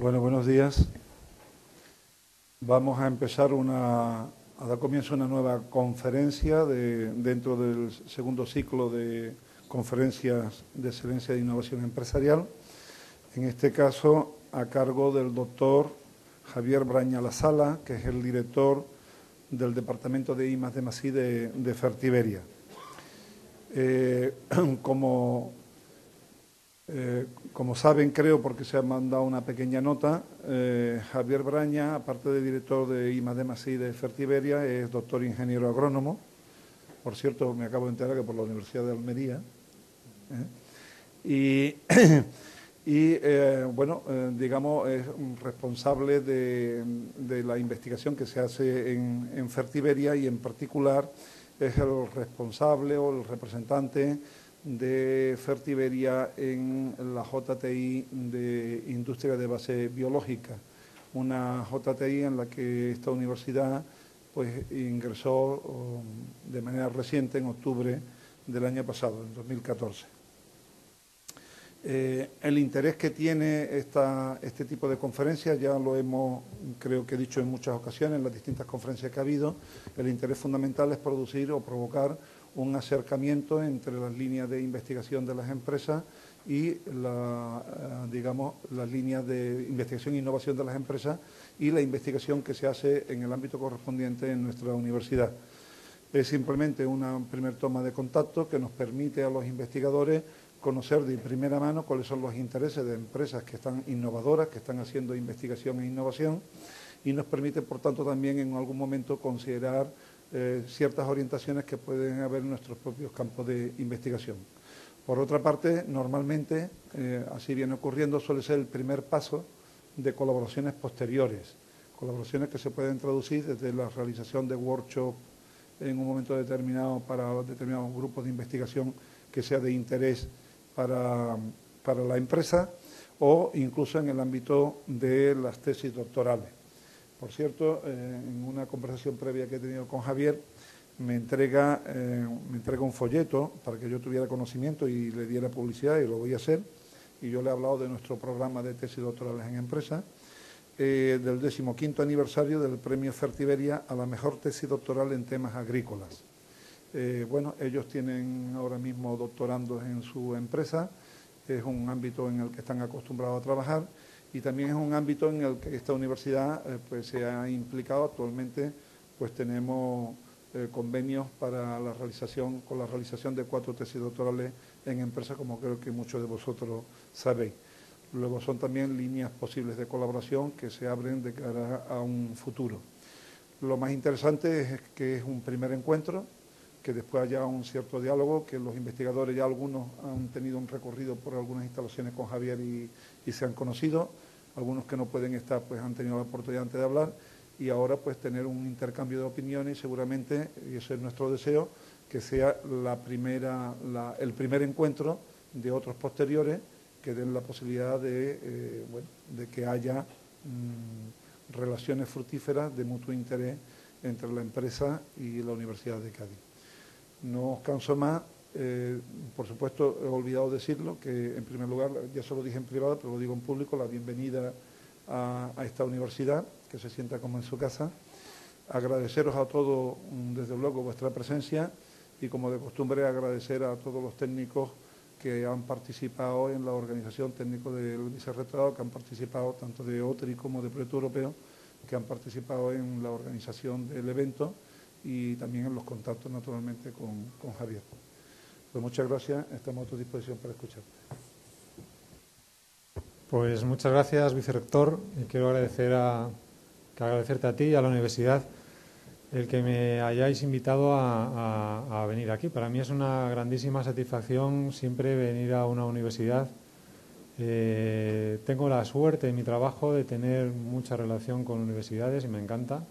Bueno, buenos días. Vamos a empezar a dar comienzo a una nueva conferencia dentro del segundo ciclo de conferencias de excelencia de innovación empresarial. En este caso, a cargo del doctor Javier Braña Lasala, que es el director del Departamento de I+D+I de Fertiberia. Como saben, creo, porque se ha mandado una pequeña nota, Javier Braña, aparte de director de I+D+I de Fertiberia, es doctor ingeniero agrónomo. Por cierto, me acabo de enterar que por la Universidad de Almería. Digamos, es responsable de la investigación que se hace en Fertiberia y en particular es el responsable o el representante de Fertiberia en la JTI de Industria de Base Biológica, una JTI en la que esta universidad pues ingresó de manera reciente en octubre del año pasado, en 2014. El interés que tiene este tipo de conferencias, ya lo hemos, creo que he dicho en muchas ocasiones, en las distintas conferencias que ha habido, el interés fundamental es producir o provocar un acercamiento entre las líneas de investigación de las empresas y las líneas de investigación e innovación de las empresas y la investigación que se hace en el ámbito correspondiente en nuestra universidad. Es simplemente una primer toma de contacto que nos permite a los investigadores conocer de primera mano cuáles son los intereses de empresas que están innovadoras, que están haciendo investigación e innovación, y nos permite, por tanto, también en algún momento considerar ciertas orientaciones que pueden haber en nuestros propios campos de investigación. Por otra parte, normalmente, así viene ocurriendo, suele ser el primer paso de colaboraciones posteriores, colaboraciones que se pueden traducir desde la realización de workshops en un momento determinado para determinados grupos de investigación que sea de interés para la empresa o incluso en el ámbito de las tesis doctorales. Por cierto, en una conversación previa que he tenido con Javier, me entrega un folleto para que yo tuviera conocimiento y le diera publicidad, y lo voy a hacer, y yo le he hablado de nuestro programa de tesis doctorales en empresa, del 15º aniversario del premio Fertiberia a la mejor tesis doctoral en temas agrícolas. Ellos tienen ahora mismo doctorandos en su empresa, es un ámbito en el que están acostumbrados a trabajar y también es un ámbito en el que esta universidad pues se ha implicado. Actualmente pues tenemos convenios para con la realización de 4 tesis doctorales en empresas, como creo que muchos de vosotros sabéis. Luego son también líneas posibles de colaboración que se abren de cara a un futuro. Lo más interesante es que es un primer encuentro, que después haya un cierto diálogo, que los investigadores ya algunos han tenido un recorrido por algunas instalaciones con Javier y se han conocido, algunos que no pueden estar pues han tenido la oportunidad antes de hablar y ahora pues tener un intercambio de opiniones y seguramente, y eso es nuestro deseo, que sea el primer encuentro de otros posteriores que den la posibilidad de que haya relaciones fructíferas de mutuo interés entre la empresa y la Universidad de Cádiz. No os canso más, por supuesto he olvidado decirlo, que en primer lugar, ya se lo dije en privado, pero lo digo en público, la bienvenida a esta universidad, que se sienta como en su casa. Agradeceros a todos, desde luego, vuestra presencia y, como de costumbre, agradecer a todos los técnicos que han participado en la organización, técnicos del vicerrectorado, que han participado tanto de OTRI como de Proyecto Europeo, que han participado en la organización del evento y también en los contactos, naturalmente, con Javier. Pues muchas gracias, estamos a tu disposición para escuchar. Pues muchas gracias, vicerrector, y quiero agradecerte a ti y a la universidad el que me hayáis invitado a venir aquí. Para mí es una grandísima satisfacción siempre venir a una universidad. Tengo la suerte en mi trabajo de tener mucha relación con universidades y me encanta,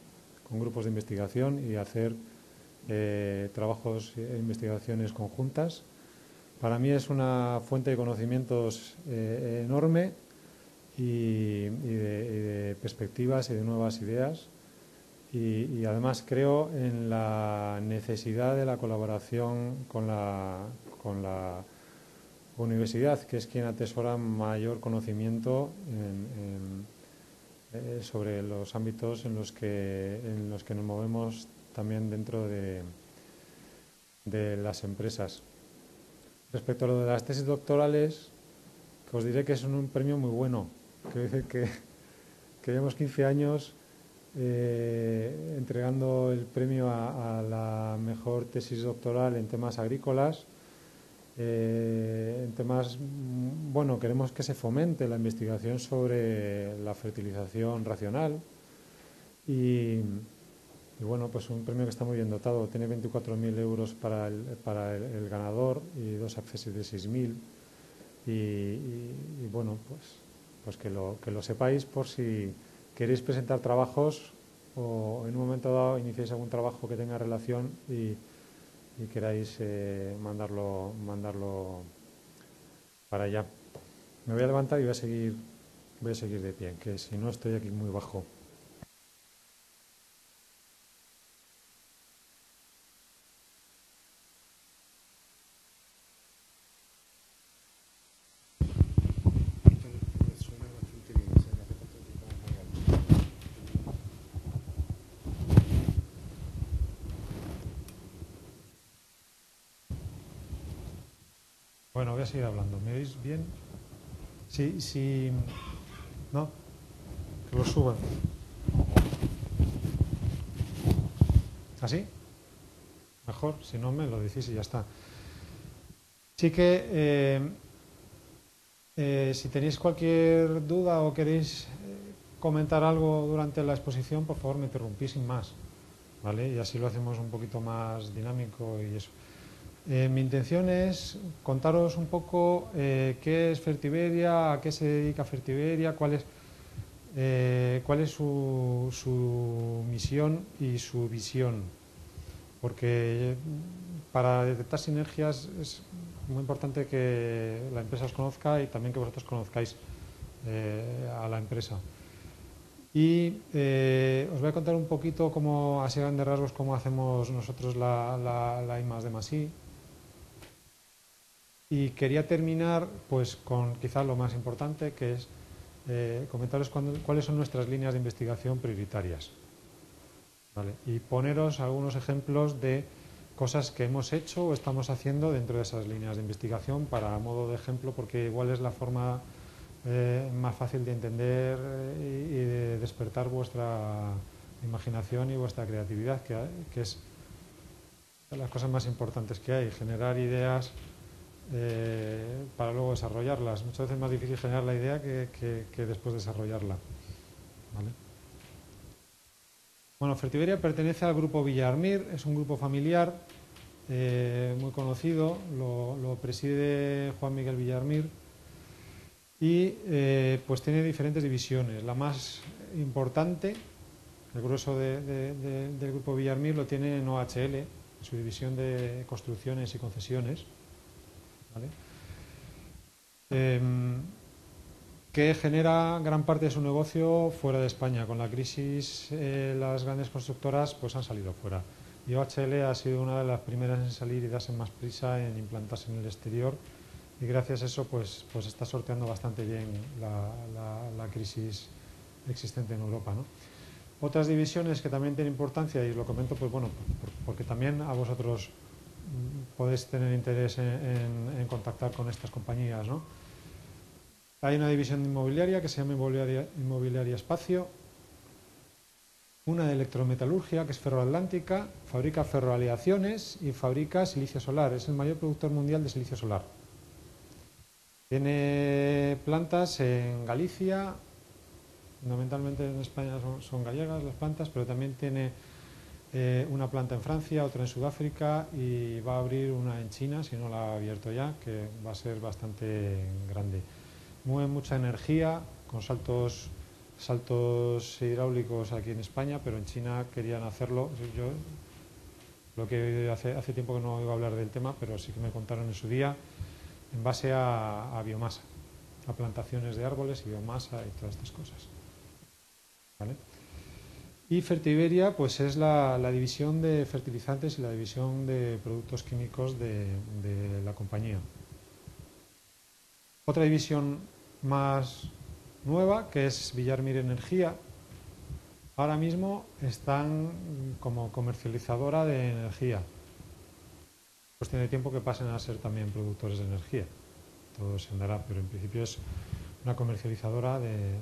con grupos de investigación y hacer trabajos e investigaciones conjuntas. Para mí es una fuente de conocimientos enorme y de perspectivas y de nuevas ideas. Y además creo en la necesidad de la colaboración con la universidad, que es quien atesora mayor conocimiento sobre los ámbitos en los que nos movemos también dentro de las empresas. Respecto a lo de las tesis doctorales, que os diré que es un premio muy bueno. Quiero decir que llevamos 15 años entregando el premio a la mejor tesis doctoral en temas agrícolas. En temas, bueno, queremos que se fomente la investigación sobre la fertilización racional y bueno, pues un premio que está muy bien dotado. Tiene 24.000 euros para el ganador y 2 accesos de 6.000 y bueno, pues que lo sepáis por si queréis presentar trabajos o en un momento dado iniciéis algún trabajo que tenga relación y queráis mandarlo para allá. Me voy a levantar y voy a seguir de pie, que si no estoy aquí muy bajo. Bueno, voy a seguir hablando. ¿Me oís bien? Sí, ¿no? Que lo suban. ¿Así? Mejor, si no me lo decís y ya está. Sí que si tenéis cualquier duda o queréis comentar algo durante la exposición, por favor me interrumpís sin más, ¿vale? Y así lo hacemos un poquito más dinámico y eso. Mi intención es contaros un poco qué es Fertiberia, a qué se dedica Fertiberia, cuál es su misión y su visión. Porque para detectar sinergias es muy importante que la empresa os conozca y también que vosotros conozcáis a la empresa. Y os voy a contar un poquito, así a grandes rasgos, cómo hacemos nosotros la I+D+I. Y quería terminar pues con quizás lo más importante, que es comentaros cuáles son nuestras líneas de investigación prioritarias. ¿Vale? Y poneros algunos ejemplos de cosas que hemos hecho o estamos haciendo dentro de esas líneas de investigación para modo de ejemplo, porque igual es la forma más fácil de entender y de despertar vuestra imaginación y vuestra creatividad, que es de las cosas más importantes que hay, generar ideas para luego desarrollarlas. Muchas veces es más difícil generar la idea que después desarrollarla. ¿Vale? Bueno, Fertiberia pertenece al grupo Villarmir, es un grupo familiar muy conocido, lo preside Juan Miguel Villarmir y pues tiene diferentes divisiones. La más importante, el grueso del grupo Villarmir lo tiene en OHL, su división de construcciones y concesiones, ¿vale? Que genera gran parte de su negocio fuera de España. Con la crisis las grandes constructoras pues han salido fuera y OHL ha sido una de las primeras en salir y darse más prisa en implantarse en el exterior y gracias a eso pues está sorteando bastante bien la crisis existente en Europa, ¿no? Otras divisiones que también tienen importancia, y os lo comento pues bueno porque también a vosotros podéis tener interés en contactar con estas compañías, ¿no? Hay una división inmobiliaria que se llama Inmobiliaria Espacio, una de electrometalurgia que es Ferroatlántica, fabrica ferroaleaciones y fabrica silicio solar, es el mayor productor mundial de silicio solar. Tiene plantas en Galicia, fundamentalmente en España son gallegas las plantas, pero también tiene una planta en Francia, otra en Sudáfrica y va a abrir una en China, si no la ha abierto ya, que va a ser bastante grande. Mueve mucha energía con saltos hidráulicos aquí en España, pero en China querían hacerlo. Yo lo que hace tiempo que no oigo hablar del tema, pero sí que me contaron en su día, en base a biomasa, a plantaciones de árboles y biomasa y todas estas cosas. ¿Vale? Y Fertiberia pues es la división de fertilizantes y la división de productos químicos de la compañía. Otra división más nueva, que es Villarmir Energía. Ahora mismo están como comercializadora de energía. Cuestión de tiempo que pasen a ser también productores de energía. Todo se andará, pero en principio es una comercializadora de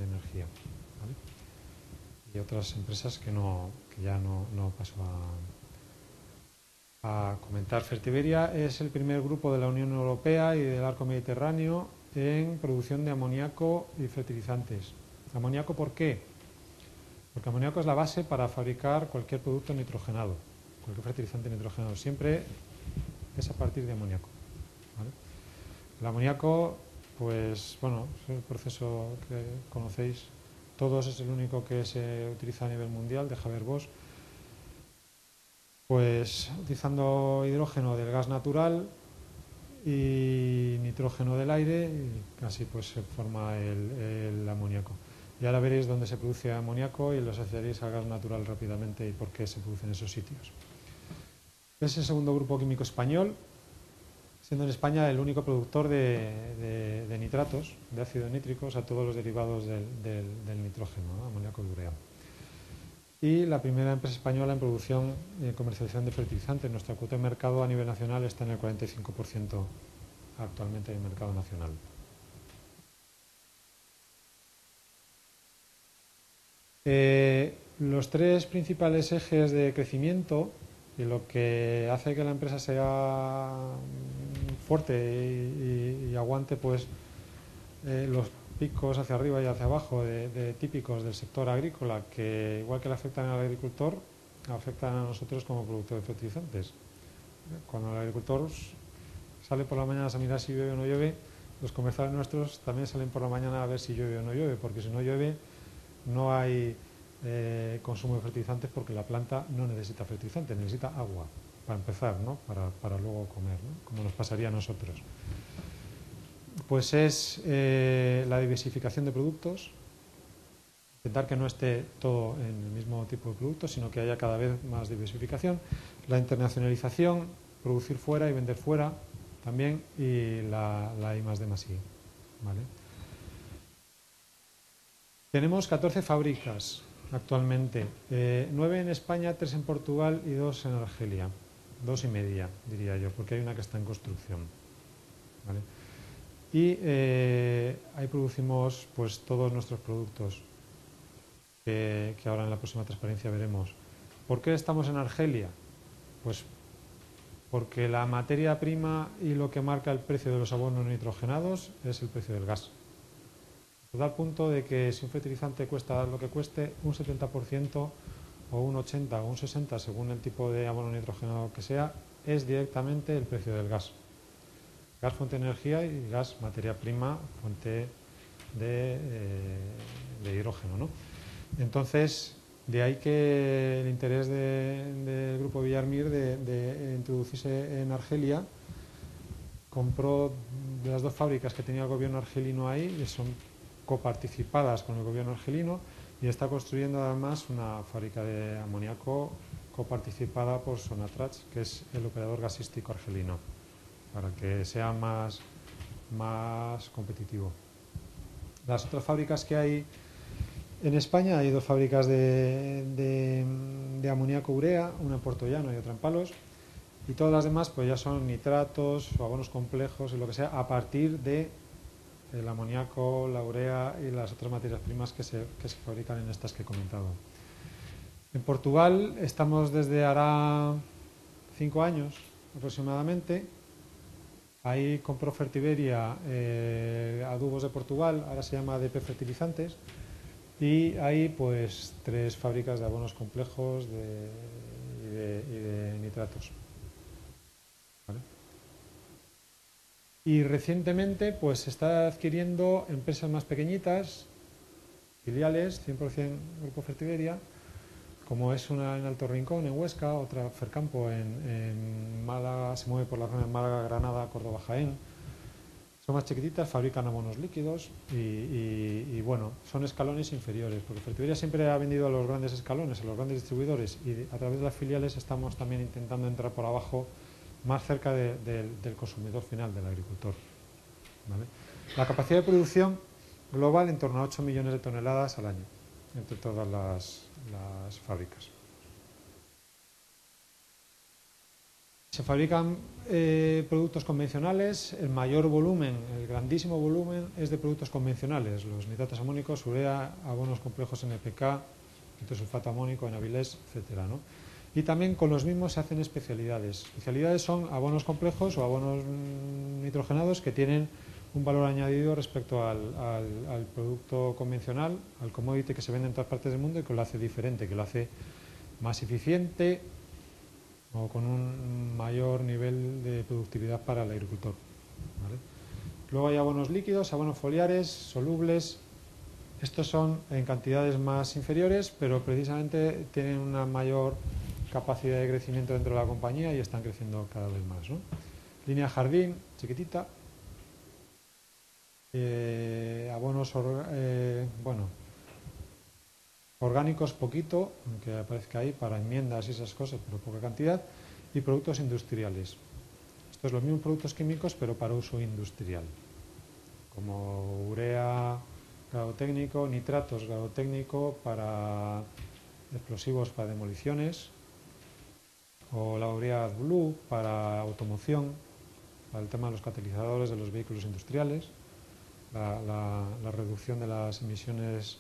energía. ¿Vale? Y otras empresas que ya no paso a comentar. Fertiberia es el primer grupo de la Unión Europea y del arco mediterráneo en producción de amoníaco y fertilizantes. ¿Amoníaco por qué? Porque amoníaco es la base para fabricar cualquier producto nitrogenado, cualquier fertilizante nitrogenado. Siempre es a partir de amoníaco. ¿Vale? El amoníaco, pues bueno, es el proceso que conocéis todos, es el único que se utiliza a nivel mundial, de Haber-Bosch. Pues utilizando hidrógeno del gas natural y nitrógeno del aire, y así pues se forma el amoníaco. Y ahora veréis dónde se produce amoníaco y lo asociaréis al gas natural rápidamente y por qué se produce en esos sitios. Es el segundo grupo químico español, siendo en España el único productor de nitratos, de ácido nítrico, o sea, todos los derivados del nitrógeno, ¿no? Amoníaco y urea. Y la primera empresa española en producción y comercialización de fertilizantes. Nuestra cuota de mercado a nivel nacional está en el 45% actualmente en el mercado nacional. Los tres principales ejes de crecimiento y lo que hace que la empresa sea fuerte y aguante pues los picos hacia arriba y hacia abajo de típicos del sector agrícola, que igual que le afectan al agricultor, afectan a nosotros como productores de fertilizantes. Cuando el agricultor sale por la mañana a mirar si llueve o no llueve, los comerciales nuestros también salen por la mañana a ver si llueve o no llueve, porque si no llueve no hay consumo de fertilizantes, porque la planta no necesita fertilizantes, necesita agua para empezar, ¿no? para luego comer, ¿no? Como nos pasaría a nosotros. Pues es la diversificación de productos, intentar que no esté todo en el mismo tipo de productos, sino que haya cada vez más diversificación, la internacionalización, producir fuera y vender fuera también, y la I+D+I. ¿Vale? Tenemos 14 fábricas actualmente, 9 en España, 3 en Portugal y 2 en Argelia, 2 y media diría yo, porque hay una que está en construcción. ¿Vale? Y ahí producimos pues todos nuestros productos que ahora en la próxima transparencia veremos. ¿Por qué estamos en Argelia? Pues porque la materia prima y lo que marca el precio de los abonos nitrogenados es el precio del gas. A tal punto de que si un fertilizante cuesta lo que cueste, un 70% o un 80% o un 60%, según el tipo de abono nitrogenado que sea, es directamente el precio del gas. Gas fuente de energía y gas materia prima fuente de hidrógeno, ¿no? Entonces, de ahí que el interés del grupo Villarmir de introducirse en Argelia. Compró de las 2 fábricas que tenía el gobierno argelino ahí, que son coparticipadas con el gobierno argelino, y está construyendo además una fábrica de amoníaco coparticipada por Sonatrach, que es el operador gasístico argelino, para que sea más competitivo. Las otras fábricas que hay en España, hay 2 fábricas de amoníaco urea, una en Puerto Llano y otra en Palos, y todas las demás pues ya son nitratos o abonos complejos y lo que sea, a partir de el amoníaco, la urea y las otras materias primas que se fabrican en estas que he comentado. En Portugal estamos desde hará 5 años aproximadamente. Ahí compró Fertiberia Adubos de Portugal, ahora se llama ADP Fertilizantes, y hay pues 3 fábricas de abonos complejos y de nitratos. ¿Vale? Y recientemente pues se está adquiriendo empresas más pequeñitas, filiales, 100% Grupo Fertiberia, como es una en Alto Rincón, en Huesca, otra Fercampo en Málaga, se mueve por la zona de Málaga, Granada, Córdoba, Jaén. Son más chiquititas, fabrican abonos líquidos y bueno, son escalones inferiores, porque Fertiberia siempre ha vendido a los grandes escalones, a los grandes distribuidores, y a través de las filiales estamos también intentando entrar por abajo, más cerca del consumidor final, del agricultor. ¿Vale? La capacidad de producción global en torno a 8 millones de toneladas al año, entre todas las fábricas. Se fabrican productos convencionales, el mayor volumen, el grandísimo volumen es de productos convencionales, los nitratos amónicos, urea, abonos complejos NPK, nitrosulfato amónico, enabilés, etcétera, ¿no? Y también con los mismos se hacen especialidades. Especialidades son abonos complejos o abonos nitrogenados que tienen un valor añadido respecto al producto convencional, al commodity que se vende en todas partes del mundo y que lo hace diferente, que lo hace más eficiente o con un mayor nivel de productividad para el agricultor, ¿vale? Luego hay abonos líquidos, abonos foliares, solubles. Estos son en cantidades más inferiores, pero precisamente tienen una mayor capacidad de crecimiento dentro de la compañía y están creciendo cada vez más, ¿no? Línea jardín, chiquitita. Abonos, orgánicos poquito, aunque aparezca ahí para enmiendas y esas cosas, pero poca cantidad, y productos industriales. Estos son los mismos productos químicos, pero para uso industrial, como urea, grado técnico, nitratos, grado técnico, para explosivos para demoliciones, o la urea AdBlue para automoción, para el tema de los catalizadores de los vehículos industriales, la reducción de las emisiones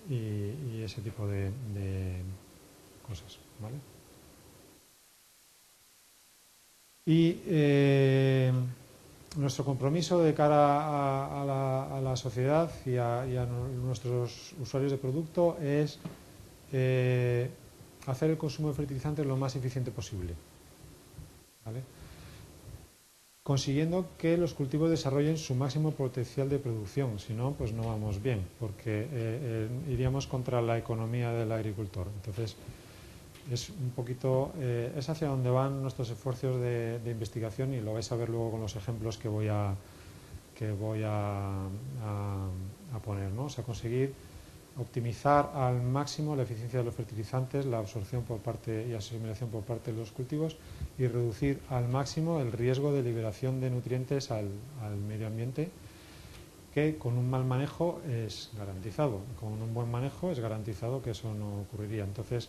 y ese tipo de cosas, ¿vale? Y nuestro compromiso de cara a la sociedad y a nuestros usuarios de producto es hacer el consumo de fertilizantes lo más eficiente posible, ¿vale? Consiguiendo que los cultivos desarrollen su máximo potencial de producción, si no, pues no vamos bien, porque iríamos contra la economía del agricultor. Entonces, es un poquito, es hacia donde van nuestros esfuerzos de investigación y lo vais a ver luego con los ejemplos que voy a poner, ¿no? O sea, conseguir optimizar al máximo la eficiencia de los fertilizantes, la absorción por parte y asimilación por parte de los cultivos y reducir al máximo el riesgo de liberación de nutrientes al medio ambiente, que con un mal manejo es garantizado, con un buen manejo es garantizado que eso no ocurriría. Entonces,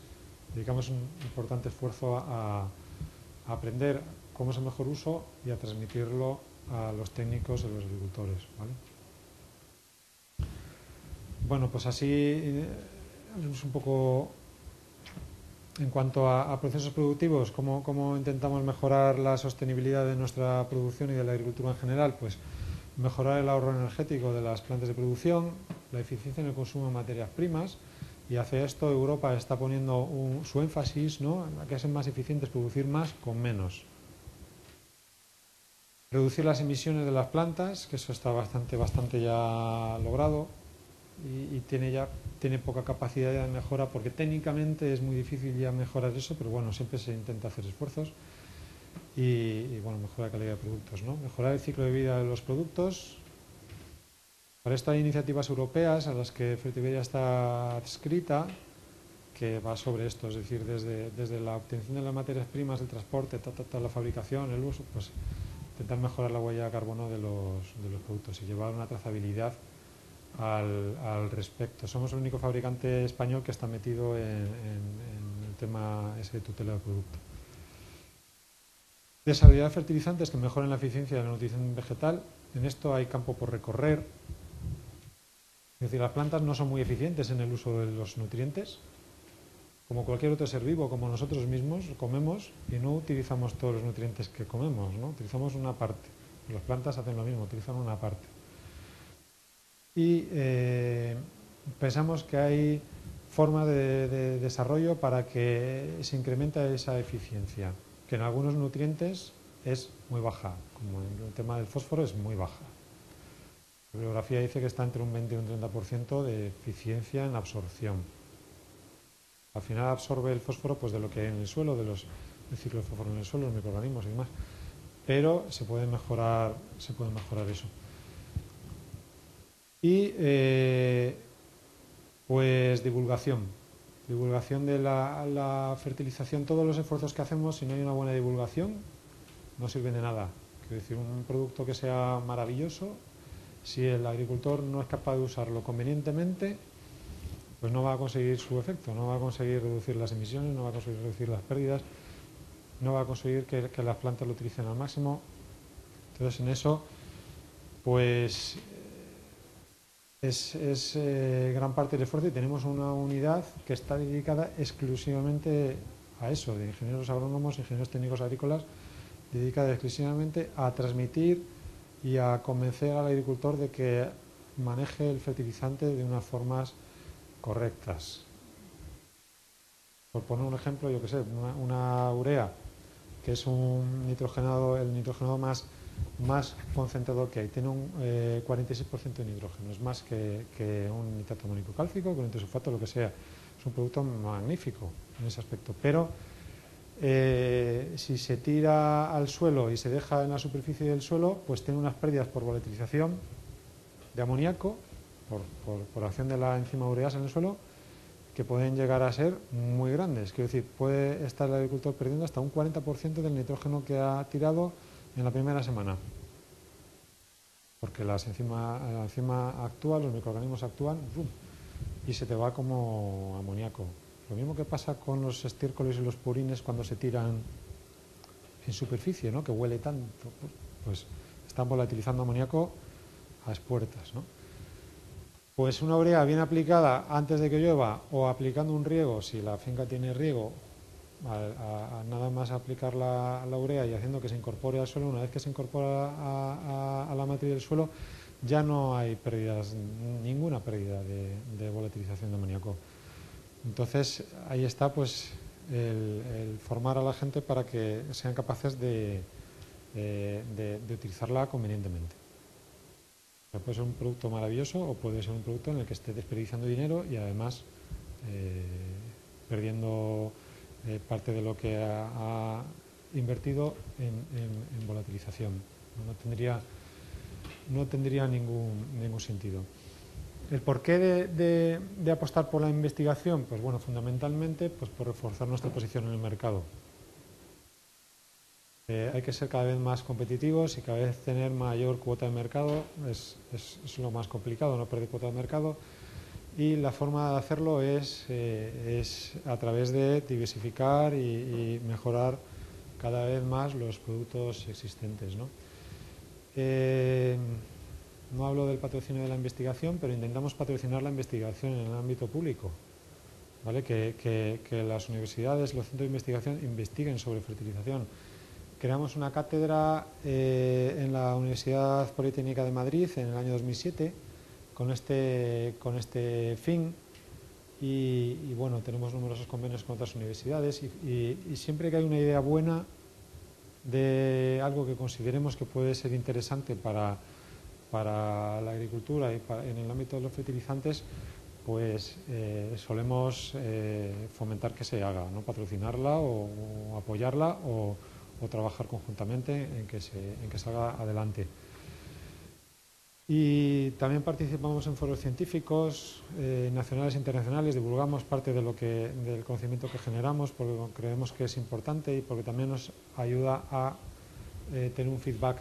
dedicamos un importante esfuerzo a aprender cómo es el mejor uso y a transmitirlo a los técnicos y a los agricultores, ¿vale? Bueno, pues así es un poco en cuanto a procesos productivos, cómo intentamos mejorar la sostenibilidad de nuestra producción y de la agricultura en general. Pues mejorar el ahorro energético de las plantas de producción, la eficiencia en el consumo de materias primas, y hacia esto Europa está poniendo su énfasis, ¿no?, a que sean más eficientes, producir más con menos. Reducir las emisiones de las plantas, que eso está bastante ya logrado. Y tiene poca capacidad de mejora porque técnicamente es muy difícil ya mejorar eso, pero bueno, siempre se intenta hacer esfuerzos y bueno, mejorar la calidad de productos, ¿no? Mejorar el ciclo de vida de los productos. Para esto hay iniciativas europeas a las que Fertiberia está adscrita, que va sobre esto, es decir, desde la obtención de las materias primas, el transporte, la fabricación, el uso, pues intentar mejorar la huella de carbono de los productos y llevar una trazabilidad al respecto. Somos el único fabricante español que está metido en el tema ese de tutela del producto. Desarrollar fertilizantes que mejoren la eficiencia de la nutrición vegetal. En esto hay campo por recorrer. Es decir, las plantas no son muy eficientes en el uso de los nutrientes. Como cualquier otro ser vivo, como nosotros mismos, comemos y no utilizamos todos los nutrientes que comemos, ¿no? Utilizamos una parte. Las plantas hacen lo mismo, utilizan una parte. Y pensamos que hay formas de desarrollo para que se incremente esa eficiencia, que en algunos nutrientes es muy baja, como en el tema del fósforo es muy baja. La bibliografía dice que está entre un 20 y un 30% de eficiencia en absorción. Al final absorbe el fósforo pues de lo que hay en el suelo, del ciclo de fósforo en el suelo, los microorganismos y demás, pero se puede mejorar eso. Y pues divulgación de la fertilización. Todos los esfuerzos que hacemos, si no hay una buena divulgación, no sirven de nada. Quiero decir, un producto que sea maravilloso, Si el agricultor no es capaz de usarlo convenientemente, pues no va a conseguir su efecto, no va a conseguir reducir las emisiones, no va a conseguir reducir las pérdidas, no va a conseguir que las plantas lo utilicen al máximo. Entonces, en eso, pues es gran parte del esfuerzo, y tenemos una unidad que está dedicada exclusivamente a eso, de ingenieros agrónomos, ingenieros técnicos agrícolas, dedicada exclusivamente a transmitir y a convencer al agricultor de que maneje el fertilizante de unas formas correctas. Por poner un ejemplo, yo que sé, una urea, que es un nitrogenado, el nitrogenado más concentrado que hay, tiene un 46% de nitrógeno, es más que un nitrato amónico cálcico, con nitrosulfato, lo que sea. Es un producto magnífico en ese aspecto, pero si se tira al suelo y se deja en la superficie del suelo, pues tiene unas pérdidas por volatilización de amoníaco, por acción de la enzima ureasa en el suelo, que pueden llegar a ser muy grandes. Quiero decir, puede estar el agricultor perdiendo hasta un 40% del nitrógeno que ha tirado en la primera semana. Porque la enzima actúa, los microorganismos actúan, ¡pum!, y se te va como amoníaco. Lo mismo que pasa con los estiércoles y los purines cuando se tiran en superficie, ¿no?, que huele tanto, pues están volatilizando amoníaco a expuertas, ¿no? Pues una urea bien aplicada antes de que llueva, o aplicando un riego, si la finca tiene riego, a nada más aplicar la urea y haciendo que se incorpore al suelo, una vez que se incorpora a la matriz del suelo, ya no hay pérdidas, ninguna pérdida de volatilización de amoníaco. Entonces ahí está, pues, el formar a la gente para que sean capaces de utilizarla convenientemente. Puede ser un producto maravilloso o puede ser un producto en el que esté desperdiciando dinero y además perdiendo parte de lo que ha invertido en volatilización. No tendría ningún sentido. ¿El porqué de apostar por la investigación? Pues bueno, fundamentalmente pues por reforzar nuestra posición en el mercado. Hay que ser cada vez más competitivos y cada vez tener mayor cuota de mercado. Es lo más complicado, no perder cuota de mercado. Y la forma de hacerlo es a través de diversificar y mejorar cada vez más los productos existentes, ¿no? No hablo del patrocinio de la investigación, pero intentamos patrocinar la investigación en el ámbito público, ¿vale? Que las universidades, los centros de investigación investiguen sobre fertilización. Creamos una cátedra en la Universidad Politécnica de Madrid en el año 2007 con este fin y bueno, tenemos numerosos convenios con otras universidades y siempre que hay una idea buena de algo que consideremos que puede ser interesante para la agricultura y en el ámbito de los fertilizantes, pues solemos fomentar que se haga, ¿no? Patrocinarla o apoyarla o trabajar conjuntamente en que salga adelante. Y también participamos en foros científicos nacionales e internacionales, divulgamos parte del conocimiento que generamos porque creemos que es importante y porque también nos ayuda a tener un feedback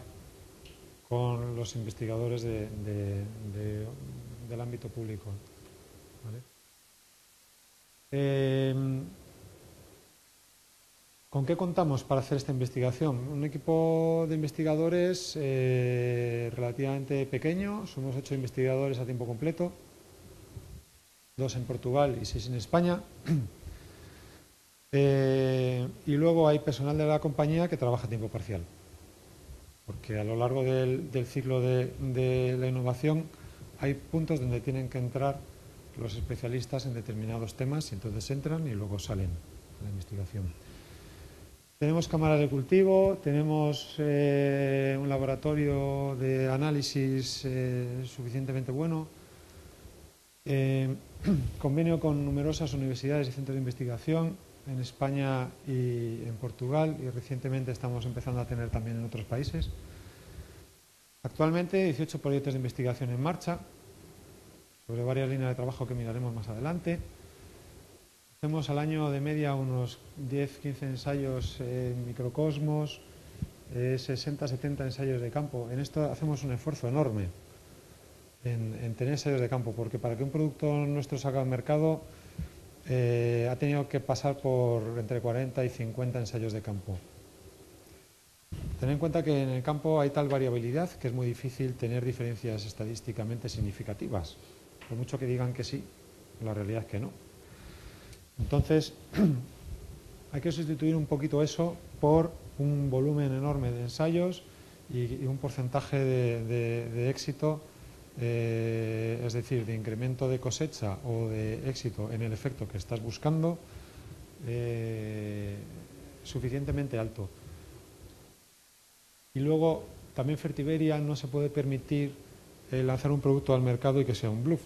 con los investigadores del ámbito público, ¿vale? ¿Con qué contamos para hacer esta investigación? Un equipo de investigadores relativamente pequeño, somos 8 investigadores a tiempo completo, 2 en Portugal y 6 en España. Y luego hay personal de la compañía que trabaja a tiempo parcial, porque a lo largo del ciclo de la innovación hay puntos donde tienen que entrar los especialistas en determinados temas y entonces entran y luego salen a la investigación. Tenemos cámaras de cultivo, tenemos un laboratorio de análisis suficientemente bueno, convenio con numerosas universidades y centros de investigación en España y en Portugal, y recientemente estamos empezando a tener también en otros países. Actualmente 18 proyectos de investigación en marcha sobre varias líneas de trabajo que miraremos más adelante. Hacemos al año de media unos 10-15 ensayos en microcosmos, 60-70 ensayos de campo. En esto hacemos un esfuerzo enorme en tener ensayos de campo, porque para que un producto nuestro salga al mercado ha tenido que pasar por entre 40 y 50 ensayos de campo. Ten en cuenta que en el campo hay tal variabilidad que es muy difícil tener diferencias estadísticamente significativas. Por mucho que digan que sí, la realidad es que no. Entonces, hay que sustituir un poquito eso por un volumen enorme de ensayos y un porcentaje de éxito, es decir, de incremento de cosecha o de éxito en el efecto que estás buscando, suficientemente alto. Y luego, también Fertiberia no se puede permitir lanzar un producto al mercado y que sea un bluff.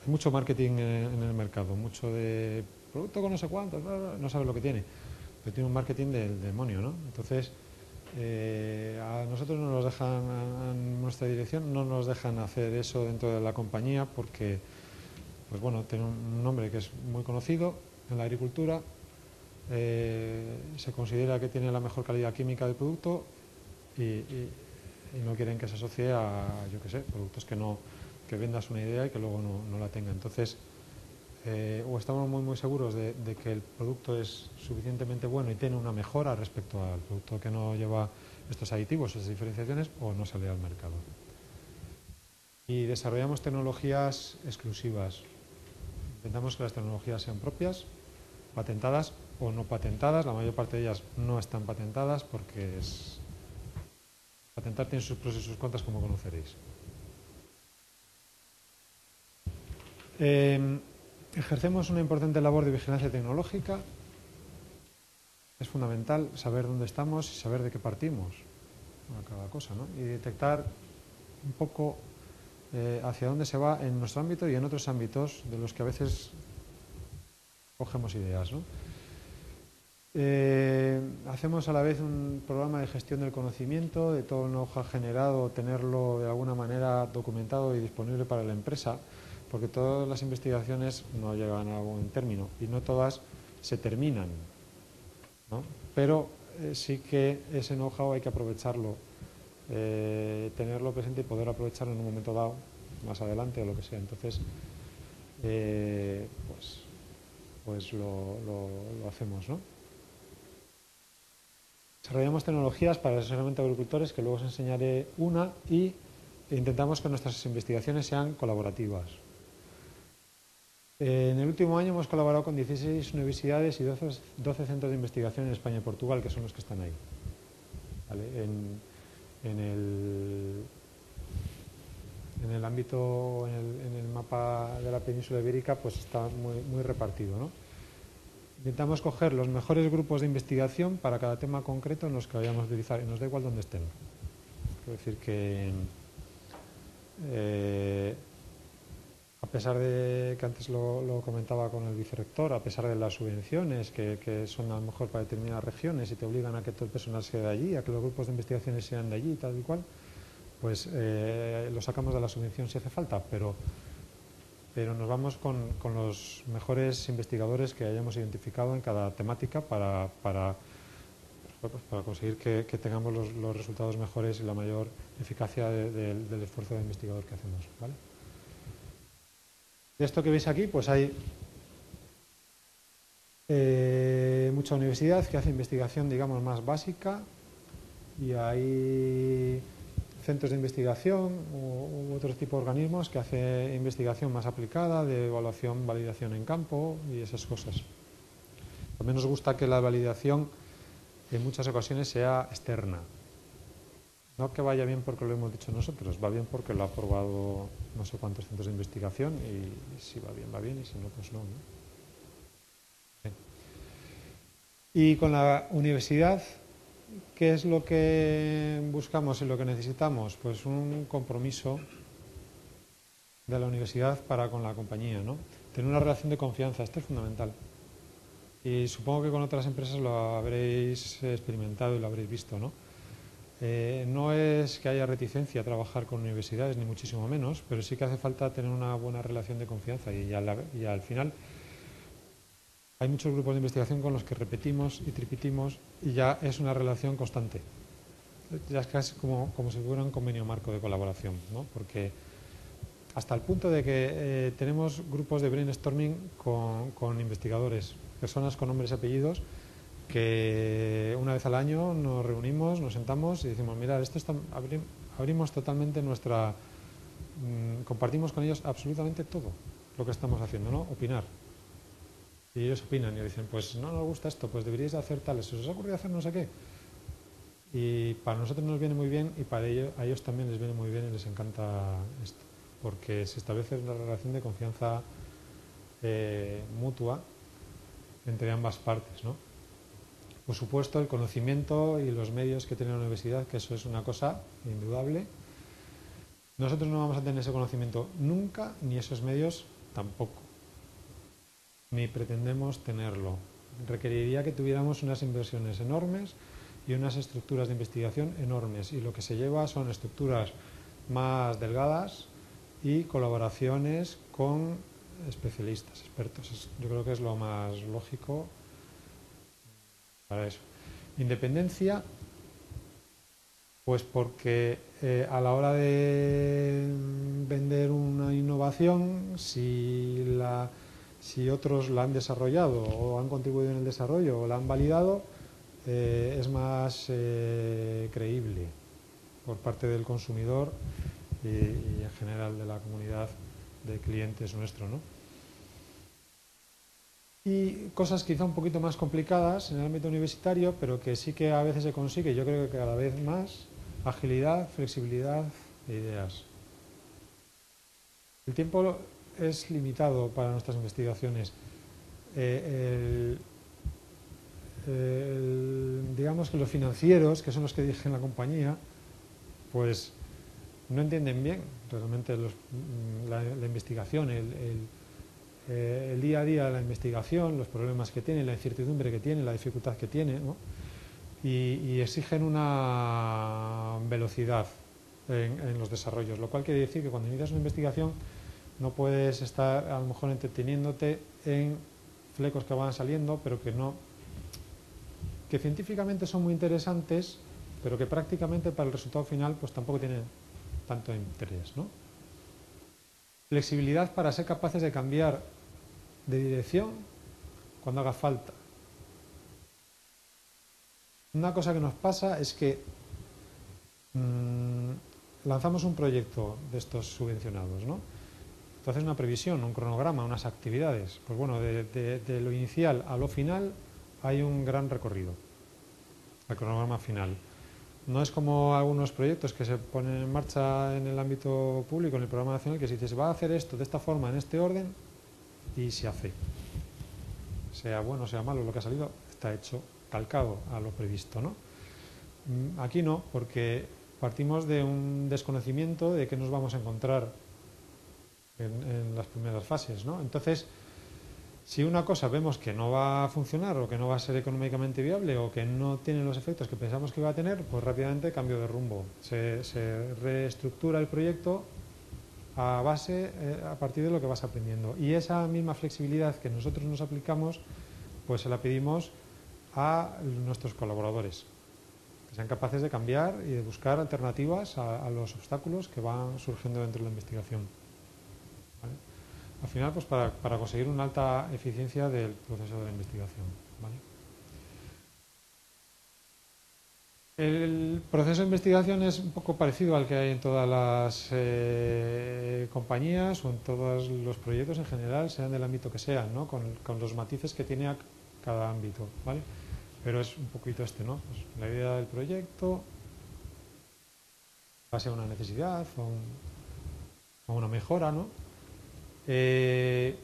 Hay mucho marketing en el mercado, mucho de producto con no sé cuántos, no sabes lo que tiene, pero tiene un marketing del demonio, ¿no? Entonces, a nosotros no nos dejan, a nuestra dirección no nos dejan hacer eso dentro de la compañía porque, pues bueno, tiene un nombre que es muy conocido en la agricultura, se considera que tiene la mejor calidad química del producto y no quieren que se asocie a, yo qué sé, productos que vendas una idea y que luego no la tenga. Entonces, o estamos muy seguros de que el producto es suficientemente bueno y tiene una mejora respecto al producto que no lleva estos aditivos, esas diferenciaciones, o no sale al mercado. Y desarrollamos tecnologías exclusivas. Intentamos que las tecnologías sean propias, patentadas o no patentadas. La mayor parte de ellas no están patentadas porque patentar tiene sus pros y sus contras, como conoceréis. Ejercemos una importante labor de vigilancia tecnológica. Es fundamental saber dónde estamos y saber de qué partimos a cada cosa, ¿no? Y detectar un poco hacia dónde se va en nuestro ámbito y en otros ámbitos de los que a veces cogemos ideas, ¿no? Hacemos a la vez un programa de gestión del conocimiento, de todo el know-how generado, tenerlo de alguna manera documentado y disponible para la empresa, porque todas las investigaciones no llegan a buen término y no todas se terminan, ¿no? Pero sí que ese know-how hay que aprovecharlo, tenerlo presente y poder aprovecharlo en un momento dado, más adelante o lo que sea. Entonces, pues lo hacemos, ¿no? Desarrollamos tecnologías para el asesoramiento de agricultores, que luego os enseñaré una, y intentamos que nuestras investigaciones sean colaborativas. En el último año hemos colaborado con 16 universidades y 12 centros de investigación en España y Portugal, que son los que están ahí. ¿Vale? En el ámbito, en el mapa de la península ibérica, pues está muy repartido, ¿no? Intentamos coger los mejores grupos de investigación para cada tema concreto en los que vayamos a utilizar, y nos da igual dónde estén. Quiero decir que a pesar de que antes lo comentaba con el vicerrector, a pesar de las subvenciones que son a lo mejor para determinadas regiones y te obligan a que todo el personal sea de allí, a que los grupos de investigaciones sean de allí, tal y cual, pues lo sacamos de la subvención si hace falta, pero nos vamos con los mejores investigadores que hayamos identificado en cada temática para conseguir que tengamos los resultados mejores y la mayor eficacia del esfuerzo de investigador que hacemos, ¿vale? De esto que veis aquí, pues hay mucha universidad que hace investigación, digamos, más básica, y hay centros de investigación u otro tipo de organismos que hace investigación más aplicada, de evaluación, validación en campo y esas cosas. También nos gusta que la validación en muchas ocasiones sea externa. No que vaya bien porque lo hemos dicho nosotros, va bien porque lo ha aprobado no sé cuántos centros de investigación, y si va bien, y si no, pues no, ¿no? Bien. Y con la universidad, ¿qué es lo que buscamos y lo que necesitamos? Pues un compromiso de la universidad para con la compañía, ¿no? Tener una relación de confianza, esto es fundamental. Y supongo que con otras empresas lo habréis experimentado y lo habréis visto, ¿no? No es que haya reticencia a trabajar con universidades, ni muchísimo menos, pero sí que hace falta tener una buena relación de confianza, y al final hay muchos grupos de investigación con los que repetimos y tripetimos y ya es una relación constante. Ya es casi como si fuera un convenio marco de colaboración, ¿no? Porque hasta el punto de que tenemos grupos de brainstorming con investigadores, personas con nombres y apellidos, que una vez al año nos reunimos, nos sentamos y decimos, mira, abrimos totalmente nuestra... compartimos con ellos absolutamente todo lo que estamos haciendo, ¿no? Opinar. Y ellos opinan y dicen, pues no nos gusta esto, pues deberíais hacer tales, ¿se os ha ocurrido hacer no sé qué? Y para nosotros nos viene muy bien y para ellos, a ellos también les viene muy bien y les encanta esto, porque se establece una relación de confianza mutua entre ambas partes, ¿no? Por supuesto, el conocimiento y los medios que tiene la universidad, que eso es una cosa indudable. Nosotros no vamos a tener ese conocimiento nunca, ni esos medios tampoco, ni pretendemos tenerlo. Requeriría que tuviéramos unas inversiones enormes y unas estructuras de investigación enormes, y lo que se lleva son estructuras más delgadas y colaboraciones con especialistas, expertos. Yo creo que es lo más lógico para eso. Independencia, pues porque a la hora de vender una innovación, si otros la han desarrollado o han contribuido en el desarrollo o la han validado, es más creíble por parte del consumidor y en general de la comunidad de clientes nuestro, ¿no? Y cosas quizá un poquito más complicadas en el ámbito universitario, pero que sí que a veces se consigue, yo creo que cada vez más: agilidad, flexibilidad de ideas. El tiempo es limitado para nuestras investigaciones. Digamos que los financieros, que son los que dirigen la compañía, pues no entienden bien realmente la investigación, el día a día de la investigación, los problemas que tiene, la incertidumbre que tiene, la dificultad que tiene, ¿no? Y exigen una velocidad en los desarrollos, lo cual quiere decir que cuando inicias una investigación no puedes estar a lo mejor entreteniéndote en flecos que van saliendo, pero que científicamente son muy interesantes, pero que prácticamente para el resultado final pues tampoco tienen tanto interés, ¿no? Flexibilidad para ser capaces de cambiar de dirección cuando haga falta. Una cosa que nos pasa es que lanzamos un proyecto de estos subvencionados, ¿no? Entonces una previsión, un cronograma, unas actividades. Pues bueno, de lo inicial a lo final hay un gran recorrido, el cronograma final. No es como algunos proyectos que se ponen en marcha en el ámbito público, en el programa nacional, que se dice, se va a hacer esto de esta forma, en este orden, y se hace. Sea bueno, sea malo, lo que ha salido está hecho, calcado a lo previsto, ¿no? Aquí no, porque partimos de un desconocimiento de qué nos vamos a encontrar en las primeras fases, ¿no? Entonces, si una cosa vemos que no va a funcionar o que no va a ser económicamente viable o que no tiene los efectos que pensamos que va a tener, pues rápidamente cambio de rumbo. Se reestructura el proyecto a partir de lo que vas aprendiendo. Y esa misma flexibilidad que nosotros nos aplicamos, pues se la pedimos a nuestros colaboradores, que sean capaces de cambiar y de buscar alternativas a los obstáculos que van surgiendo dentro de la investigación. ¿Vale? Al final, pues para conseguir una alta eficiencia del proceso de la investigación. ¿Vale? El proceso de investigación es un poco parecido al que hay en todas las compañías o en todos los proyectos en general, sean del ámbito que sean, ¿no? Con los matices que tiene cada ámbito, ¿vale? Pero es un poquito ¿no? Pues la idea del proyecto, base a una necesidad o a una mejora, ¿no? El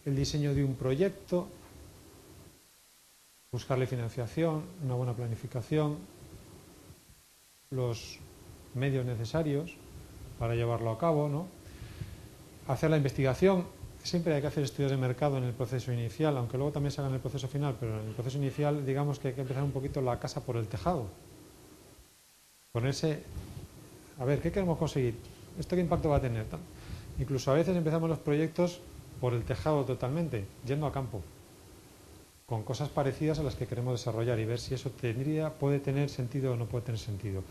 diseño de un proyecto, buscarle financiación, una buena planificación, los medios necesarios para llevarlo a cabo, ¿no? Hacer la investigación. Siempre hay que hacer estudios de mercado en el proceso inicial, aunque luego también se haga en el proceso final, pero en el proceso inicial digamos que hay que empezar un poquito la casa por el tejado. Ponerse, a ver, ¿qué queremos conseguir? ¿Esto qué impacto va a tener? Incluso a veces empezamos los proyectos por el tejado totalmente, yendo a campo, con cosas parecidas a las que queremos desarrollar y ver si eso puede tener sentido o no puede tener sentido.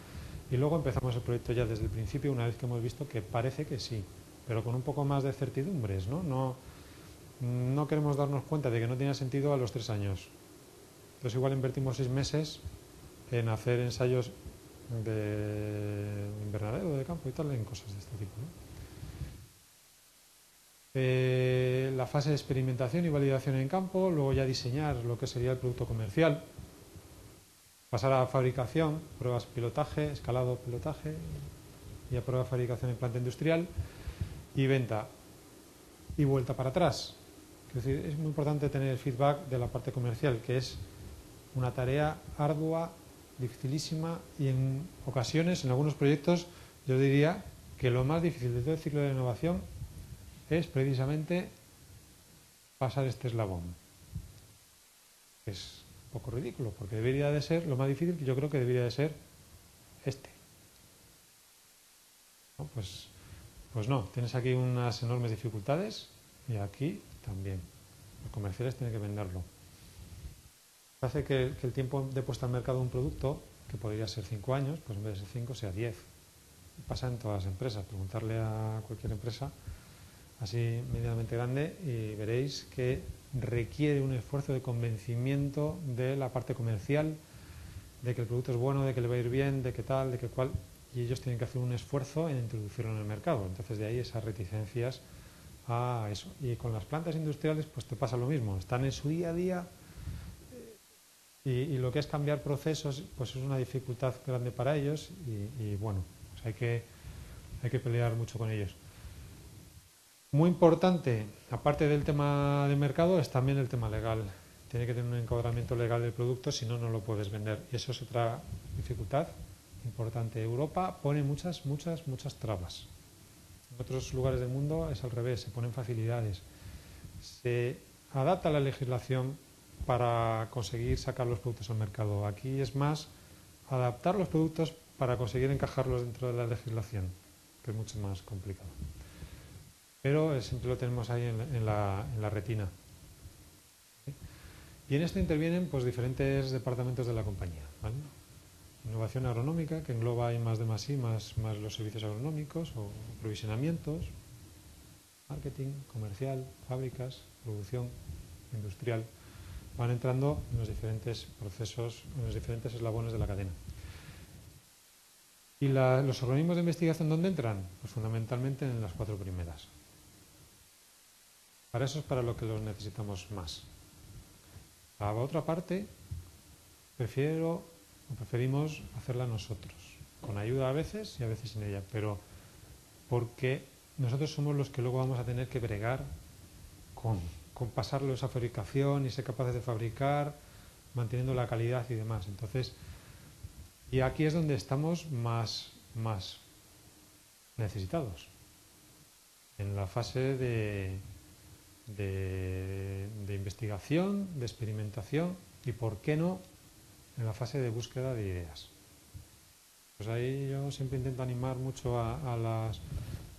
Y luego empezamos el proyecto ya desde el principio, una vez que hemos visto que parece que sí, pero con un poco más de certidumbres, ¿no? No queremos darnos cuenta de que no tiene sentido a los 3 años. Entonces igual invertimos 6 meses en hacer ensayos de invernadero, de campo y tal, en cosas de este tipo, ¿no? La fase de experimentación y validación en campo, luego ya diseñar lo que sería el producto comercial, pasar a fabricación, pruebas pilotaje, escalado pilotaje y a prueba de fabricación en planta industrial y venta y vuelta para atrás. Es decir, es muy importante tener el feedback de la parte comercial, que es una tarea ardua, dificilísima y en ocasiones, en algunos proyectos, yo diría que lo más difícil de todo el ciclo de innovación es precisamente pasar este eslabón. Es un poco ridículo, porque debería de ser lo más difícil, que yo creo que debería de ser este. ¿No? Pues no, tienes aquí unas enormes dificultades y aquí también. Los comerciales tienen que venderlo. Hace que el tiempo de puesta al mercado de un producto, que podría ser 5 años, pues en vez de ser 5 sea 10. Pasa en todas las empresas. Preguntarle a cualquier empresa así medianamente grande y veréis que requiere un esfuerzo de convencimiento de la parte comercial, de que el producto es bueno, de que le va a ir bien, de que tal, de que cual, y ellos tienen que hacer un esfuerzo en introducirlo en el mercado. Entonces de ahí esas reticencias a eso. Y con las plantas industriales pues te pasa lo mismo, están en su día a día y lo que es cambiar procesos pues es una dificultad grande para ellos y bueno, pues hay que pelear mucho con ellos. Muy importante, aparte del tema de mercado, es también el tema legal. Tiene que tener un encuadramiento legal del producto, si no, no lo puedes vender. Y eso es otra dificultad importante. Europa pone muchas trabas. En otros lugares del mundo es al revés, se ponen facilidades. Se adapta la legislación para conseguir sacar los productos al mercado. Aquí es más adaptar los productos para conseguir encajarlos dentro de la legislación, que es mucho más complicado. Pero siempre lo tenemos ahí en la retina. Y en esto intervienen pues diferentes departamentos de la compañía, ¿vale? Innovación agronómica, que engloba ahí más los servicios agronómicos o provisionamientos, marketing, comercial, fábricas, producción, industrial. Van entrando en los diferentes procesos, en los diferentes eslabones de la cadena. ¿Y los organismos de investigación dónde entran? Pues fundamentalmente en las 4 primeras. Para eso es para lo que los necesitamos más. A la otra parte, preferimos hacerla nosotros, con ayuda a veces y a veces sin ella, pero porque nosotros somos los que luego vamos a tener que bregar con pasarlo esa fabricación y ser capaces de fabricar, manteniendo la calidad y demás. Entonces, y aquí es donde estamos más necesitados, en la fase de investigación, de experimentación y, por qué no, en la fase de búsqueda de ideas. Pues ahí yo siempre intento animar mucho a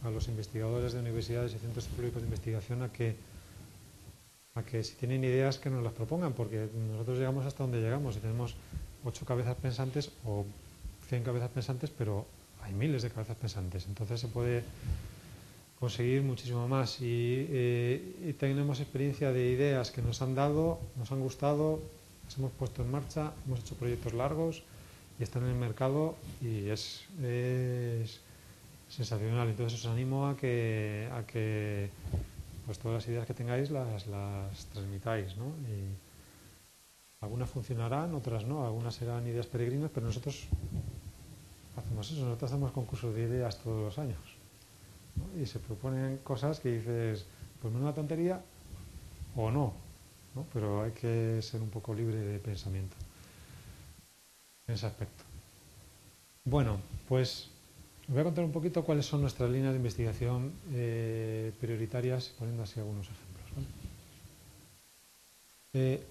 los investigadores de universidades y centros públicos de investigación a que si tienen ideas que nos las propongan, porque nosotros llegamos hasta donde llegamos y tenemos 8 cabezas pensantes o 100 cabezas pensantes, pero hay miles de cabezas pensantes, entonces se puede conseguir muchísimo más y tenemos experiencia de ideas que nos han dado, nos han gustado, las hemos puesto en marcha, hemos hecho proyectos largos y están en el mercado y es sensacional. Entonces os animo a que pues todas las ideas que tengáis las transmitáis, ¿no? Y algunas funcionarán, otras no, algunas serán ideas peregrinas, pero nosotros hacemos eso, nosotros hacemos concursos de ideas todos los años, ¿no? Y se proponen cosas que dices, pues no es una tontería o no, ¿no? Pero hay que ser un poco libre de pensamiento en ese aspecto. Bueno, pues os voy a contar un poquito cuáles son nuestras líneas de investigación prioritarias, poniendo así algunos ejemplos, ¿vale?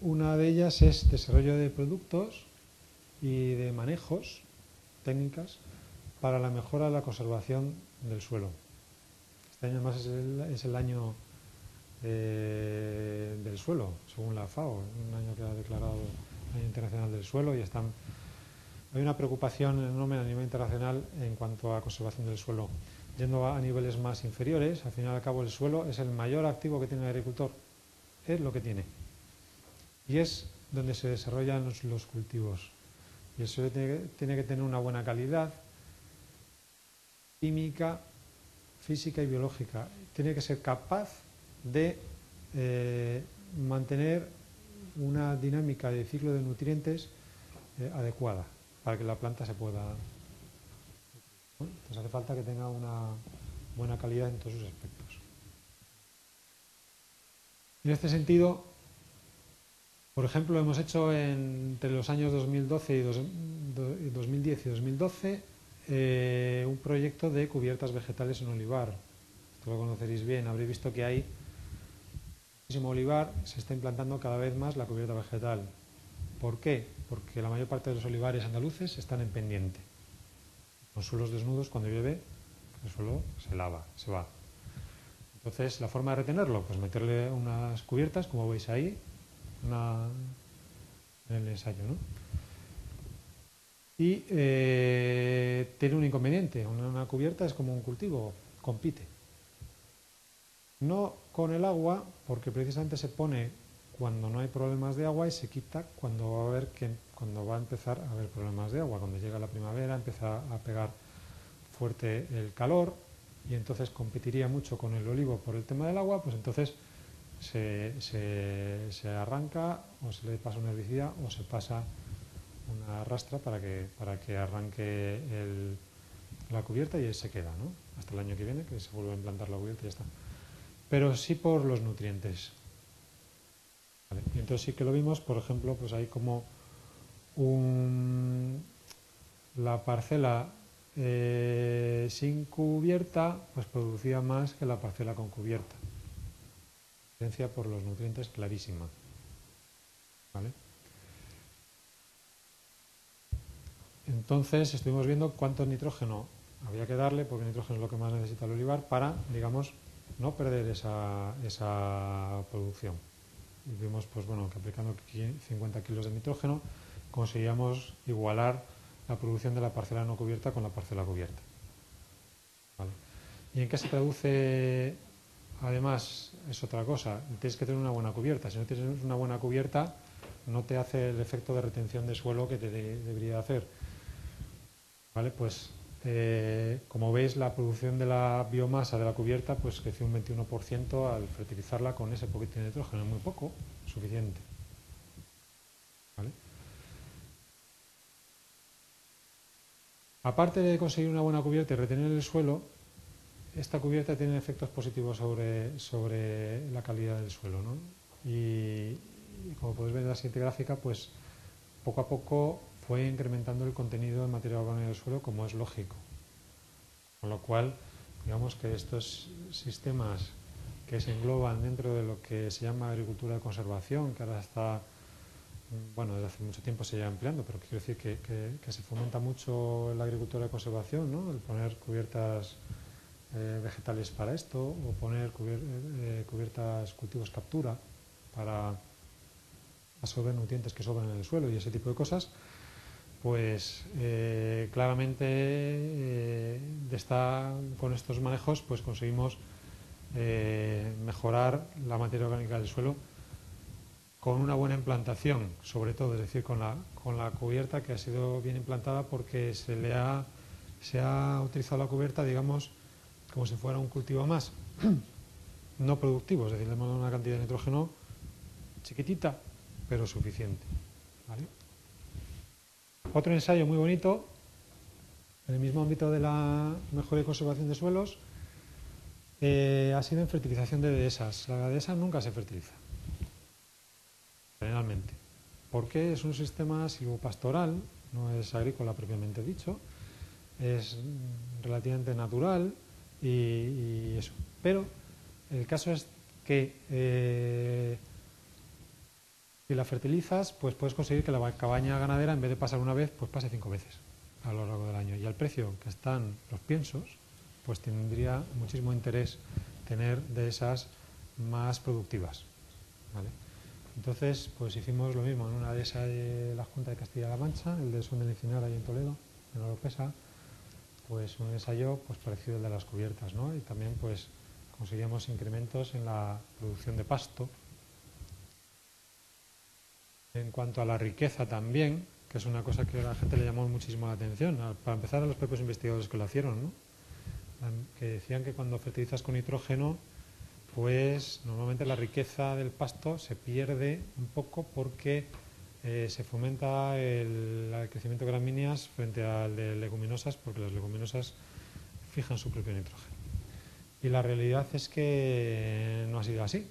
Una de ellas es desarrollo de productos y de manejos, técnicas, para la mejora de la conservación del suelo. Este año además es el año del suelo, según la FAO, un año que ha declarado Año Internacional del Suelo y hay una preocupación enorme a nivel internacional en cuanto a conservación del suelo. yendo a niveles más inferiores, al fin y al cabo el suelo es el mayor activo que tiene el agricultor, es lo que tiene. Y es donde se desarrollan los cultivos. Y el suelo tiene que tener una buena calidad química, física y biológica. Tiene que ser capaz de mantener una dinámica de ciclo de nutrientes adecuada para que la planta se pueda... ¿no? Entonces hace falta que tenga una buena calidad en todos sus aspectos. En este sentido, por ejemplo, hemos hecho entre los años 2012 y 2010 y 2012 un proyecto de cubiertas vegetales en olivar. Esto lo conoceréis bien, habréis visto que hay muchísimo olivar, se está implantando cada vez más la cubierta vegetal. ¿Por qué? Porque la mayor parte de los olivares andaluces están en pendiente. Con suelos desnudos, cuando llueve, el suelo se lava, se va. Entonces, la forma de retenerlo, pues meterle unas cubiertas, como veis ahí, en el ensayo, ¿no? Y tiene un inconveniente. Una cubierta es como un cultivo, compite. No con el agua, porque precisamente se pone cuando no hay problemas de agua y se quita cuando va a empezar a haber problemas de agua. Cuando llega la primavera empieza a pegar fuerte el calor y entonces competiría mucho con el olivo por el tema del agua, pues entonces se arranca o se le pasa un herbicida o se pasa una rastra para que arranque la cubierta y se queda, ¿no? Hasta el año que viene, que se vuelve a implantar la cubierta y ya está. Pero sí por los nutrientes. ¿Vale? Y entonces sí que lo vimos, por ejemplo, pues hay como la parcela sin cubierta pues producía más que la parcela con cubierta. Diferencia por los nutrientes clarísima. ¿Vale? Entonces estuvimos viendo cuánto nitrógeno había que darle, porque el nitrógeno es lo que más necesita el olivar para, digamos, no perder esa producción. Y vimos, pues bueno, que aplicando 50 kilos de nitrógeno conseguíamos igualar la producción de la parcela no cubierta con la parcela cubierta. ¿Vale? ¿Y en qué se traduce? Además, es otra cosa, tienes que tener una buena cubierta. Si no tienes una buena cubierta, no te hace el efecto de retención de suelo que te debería hacer. ¿Vale? Pues como veis, la producción de la biomasa de la cubierta pues creció un 21% al fertilizarla con ese poquito de nitrógeno, muy poco, suficiente. ¿Vale? Aparte de conseguir una buena cubierta y retener el suelo, esta cubierta tiene efectos positivos sobre la calidad del suelo, ¿no? Y como podéis ver en la siguiente gráfica, pues poco a poco fue incrementando el contenido de materia orgánica del suelo, como es lógico. Con lo cual, digamos que estos sistemas que se engloban dentro de lo que se llama agricultura de conservación, que ahora está, bueno, desde hace mucho tiempo se lleva empleando, pero quiero decir que se fomenta mucho la agricultura de conservación, ¿no? El poner cubiertas vegetales para esto, o poner cubiertas cultivos captura para absorber nutrientes que sobran en el suelo y ese tipo de cosas, pues claramente con estos manejos pues conseguimos mejorar la materia orgánica del suelo con una buena implantación, sobre todo, es decir, con la cubierta que ha sido bien implantada, porque se ha utilizado la cubierta, digamos, como si fuera un cultivo más, no productivo, es decir, le hemos dado una cantidad de nitrógeno chiquitita, pero suficiente. ¿Vale? Otro ensayo muy bonito, en el mismo ámbito de la mejora y conservación de suelos, ha sido en fertilización de dehesas. La dehesa nunca se fertiliza, generalmente, porque es un sistema silvopastoral, no es agrícola propiamente dicho, es relativamente natural y eso. Pero el caso es que si la fertilizas, pues puedes conseguir que la cabaña ganadera, en vez de pasar una vez, pues pase 5 veces a lo largo del año. Y al precio que están los piensos, pues tendría muchísimo interés tener de esas más productivas. ¿Vale? Entonces, pues hicimos lo mismo en una dehesa de la Junta de Castilla-La Mancha, el de Son del Encinar, ahí en Toledo, en Oropesa. pues un ensayo pues parecido al de las cubiertas, ¿no? Y también pues conseguíamos incrementos en la producción de pasto. En cuanto a la riqueza también, que es una cosa que a la gente le llamó muchísimo la atención, para empezar a los propios investigadores que lo hicieron, ¿no? Que decían que cuando fertilizas con nitrógeno, pues normalmente la riqueza del pasto se pierde un poco porque se fomenta el crecimiento de gramíneas frente al de leguminosas, porque las leguminosas fijan su propio nitrógeno. Y la realidad es que no ha sido así,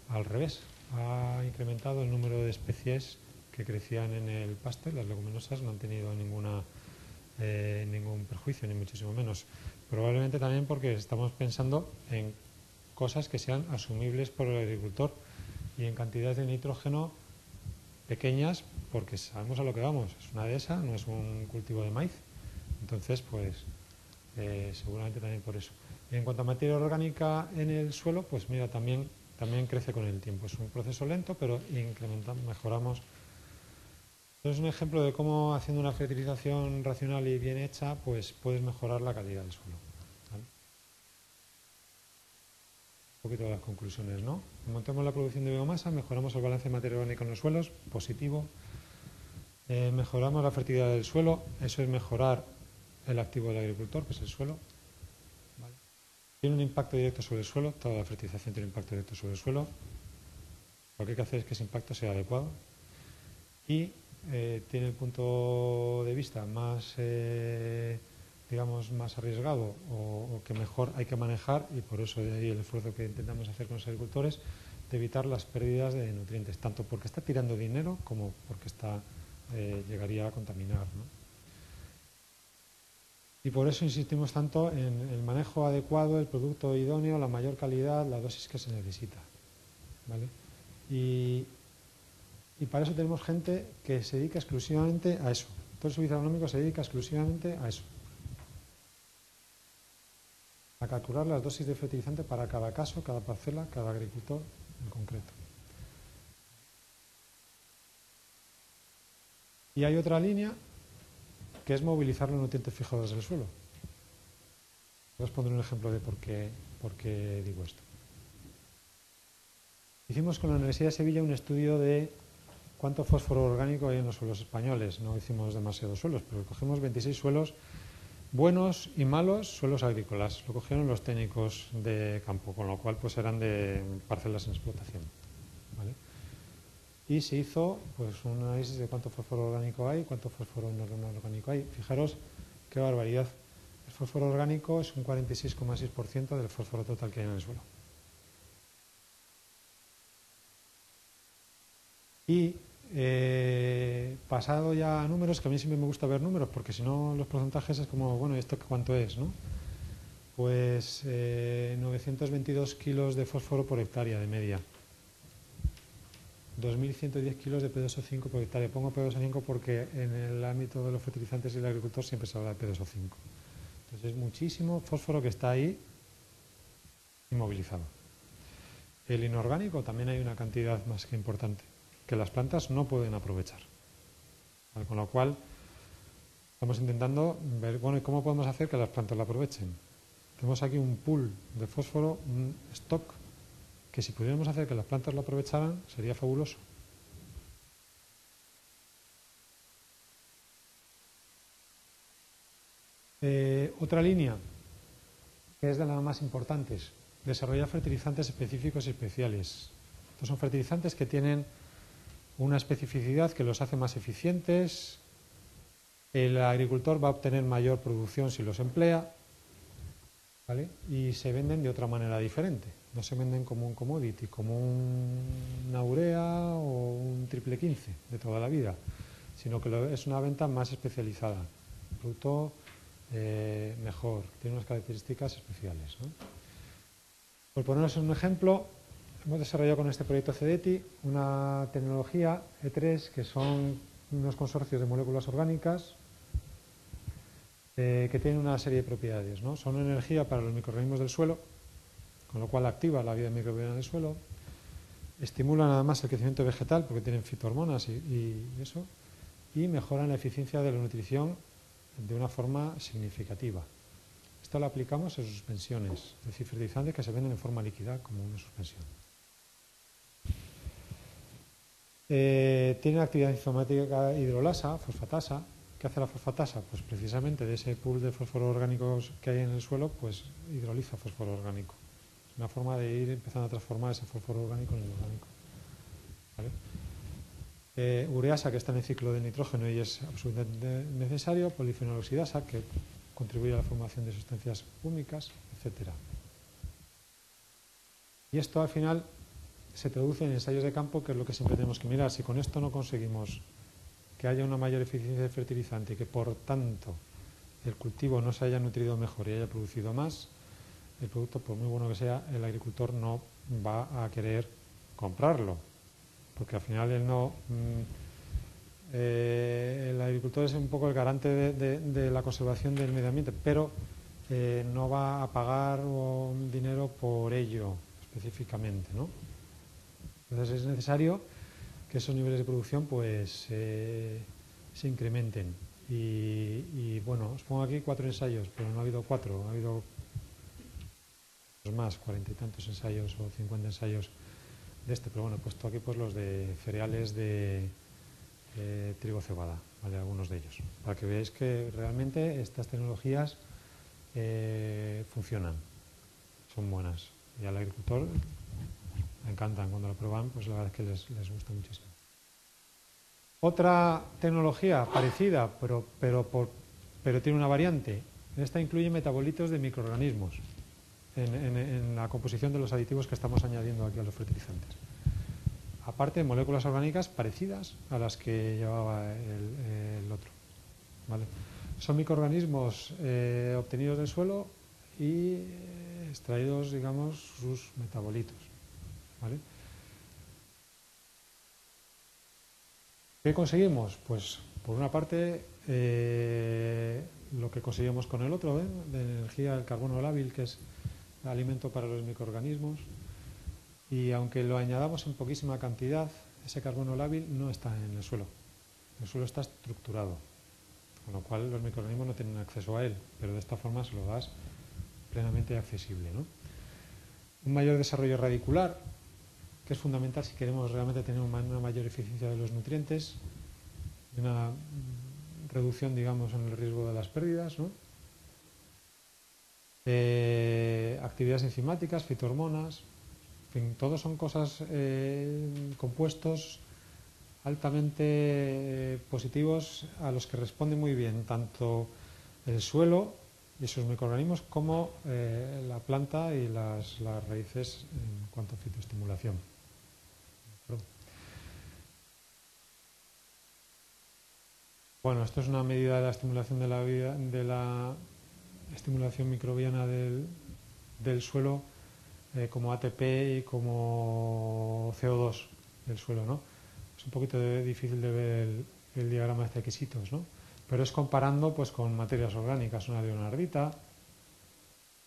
al revés. Ha incrementado el número de especies que crecían en el pasto y las leguminosas no han tenido ningún perjuicio, ni muchísimo menos. Probablemente también porque estamos pensando en cosas que sean asumibles por el agricultor y en cantidades de nitrógeno pequeñas, porque sabemos a lo que vamos. Es una dehesa, no es un cultivo de maíz. Entonces, pues seguramente también por eso. Y en cuanto a materia orgánica en el suelo, pues mira, también crece con el tiempo. Es un proceso lento, pero incrementamos, mejoramos. Entonces, es un ejemplo de cómo haciendo una fertilización racional y bien hecha, pues puedes mejorar la calidad del suelo. ¿Vale? Un poquito de las conclusiones, ¿no? Aumentamos la producción de biomasa, mejoramos el balance de materia orgánica en los suelos, positivo. Mejoramos la fertilidad del suelo, eso es mejorar el activo del agricultor, que es el suelo. ¿Vale? Tiene un impacto directo sobre el suelo, toda la fertilización tiene un impacto directo sobre el suelo. Lo que hay que hacer es que ese impacto sea adecuado y tiene el punto de vista más, digamos, más arriesgado o que mejor hay que manejar, y por eso de ahí el esfuerzo que intentamos hacer con los agricultores de evitar las pérdidas de nutrientes, tanto porque está tirando dinero como porque llegaría a contaminar, ¿no? Y por eso insistimos tanto en el manejo adecuado, el producto idóneo, la mayor calidad, la dosis que se necesita, ¿vale? Y para eso tenemos gente que se dedica exclusivamente a eso. Todo el servicio agronómico se dedica exclusivamente a eso. A calcular las dosis de fertilizante para cada caso, cada parcela, cada agricultor en concreto. Y hay otra línea que es movilizar los nutrientes fijados del suelo. Os pondré un ejemplo de por qué digo esto. Hicimos con la Universidad de Sevilla un estudio de cuánto fósforo orgánico hay en los suelos españoles. No hicimos demasiados suelos, pero cogimos 26 suelos buenos y malos, suelos agrícolas. Lo cogieron los técnicos de campo, con lo cual pues eran de parcelas en explotación, ¿vale? Y se hizo pues un análisis de cuánto fósforo orgánico hay, cuánto fósforo inorgánico hay. Fijaros qué barbaridad. El fósforo orgánico es un 46,6% del fósforo total que hay en el suelo. Y pasado ya a números, que a mí siempre me gusta ver números, porque si no los porcentajes es como, bueno, ¿esto cuánto es, no? Pues 922 kilos de fósforo por hectárea de media. 2.110 kilos de P2O5 por hectárea. Pongo P2O5 porque en el ámbito de los fertilizantes y el agricultor siempre se habla de P2O5. Entonces es muchísimo fósforo que está ahí inmovilizado. El inorgánico también hay una cantidad más que importante, que las plantas no pueden aprovechar. ¿Vale? Con lo cual estamos intentando ver, bueno, ¿y cómo podemos hacer que las plantas la aprovechen? Tenemos aquí un pool de fósforo, un stock, que si pudiéramos hacer que las plantas lo aprovecharan, sería fabuloso. Otra línea, que es de las más importantes, desarrollar fertilizantes específicos y especiales. Estos son fertilizantes que tienen una especificidad que los hace más eficientes. El agricultor va a obtener mayor producción si los emplea, ¿vale? Y se venden de otra manera diferente. No se venden como un commodity, como una urea o un triple 15 de toda la vida, sino que es una venta más especializada. El producto mejor, tiene unas características especiales, ¿no? Por poneros un ejemplo, hemos desarrollado con este proyecto CEDETI una tecnología E3, que son unos consorcios de moléculas orgánicas que tienen una serie de propiedades, ¿no? Son energía para los microorganismos del suelo, con lo cual activa la vida microbiana del suelo, estimulan además el crecimiento vegetal porque tienen fitohormonas y eso, y mejoran la eficiencia de la nutrición de una forma significativa. Esto lo aplicamos en suspensiones, es decir, fertilizantes que se venden en forma líquida como una suspensión. Tiene actividad enzimática hidrolasa, fosfatasa. ¿Qué hace la fosfatasa? Pues precisamente de ese pool de fósforos orgánicos que hay en el suelo, pues hidroliza fósforo orgánico. Es una forma de ir empezando a transformar ese fósforo orgánico en el orgánico. ¿Vale? Ureasa, que está en el ciclo de nitrógeno y es absolutamente necesario. Polifenol-oxidasa, que contribuye a la formación de sustancias húmicas, etc. Y esto al final se traduce en ensayos de campo, que es lo que siempre tenemos que mirar. Si con esto no conseguimos que haya una mayor eficiencia de fertilizante y que por tanto el cultivo no se haya nutrido mejor y haya producido más, el producto, por muy bueno que sea, el agricultor no va a querer comprarlo, porque al final él no... el agricultor es un poco el garante de la conservación del medio ambiente, pero no va a pagar dinero por ello específicamente, ¿no? Entonces es necesario que esos niveles de producción pues se incrementen. Y bueno, os pongo aquí 4 ensayos, pero no ha habido 4, ha habido más, 40 y tantos ensayos o 50 ensayos de este, pero bueno, he puesto aquí pues los de cereales de trigo cebada, ¿vale? Algunos de ellos, para que veáis que realmente estas tecnologías funcionan, son buenas, y al agricultor me encantan cuando lo prueban, pues la verdad es que les gusta muchísimo. Otra tecnología parecida, pero tiene una variante. Esta incluye metabolitos de microorganismos en la composición de los aditivos que estamos añadiendo aquí a los fertilizantes. Aparte, moléculas orgánicas parecidas a las que llevaba el otro. ¿Vale? Son microorganismos obtenidos del suelo y extraídos, digamos, sus metabolitos. ¿Vale? ¿Qué conseguimos? Pues, por una parte, lo que conseguimos con el otro, de energía del carbono lábil, que es alimento para los microorganismos, y aunque lo añadamos en poquísima cantidad, ese carbono lábil no está en el suelo. El suelo está estructurado, con lo cual los microorganismos no tienen acceso a él, pero de esta forma se lo das plenamente accesible, ¿no? Un mayor desarrollo radicular, que es fundamental si queremos realmente tener una mayor eficiencia de los nutrientes, una reducción, digamos, en el riesgo de las pérdidas, ¿no? Actividades enzimáticas, fitohormonas, en fin, todos son cosas, compuestos altamente positivos a los que responde muy bien tanto el suelo y sus microorganismos como la planta y las raíces en cuanto a fitoestimulación. Bueno, esto es una medida de la estimulación de la estimulación microbiana del suelo, como ATP y como CO2 del suelo, ¿no? Es un poquito difícil de ver el diagrama de quesitos, ¿no? Pero es comparando pues con materias orgánicas, una leonardita,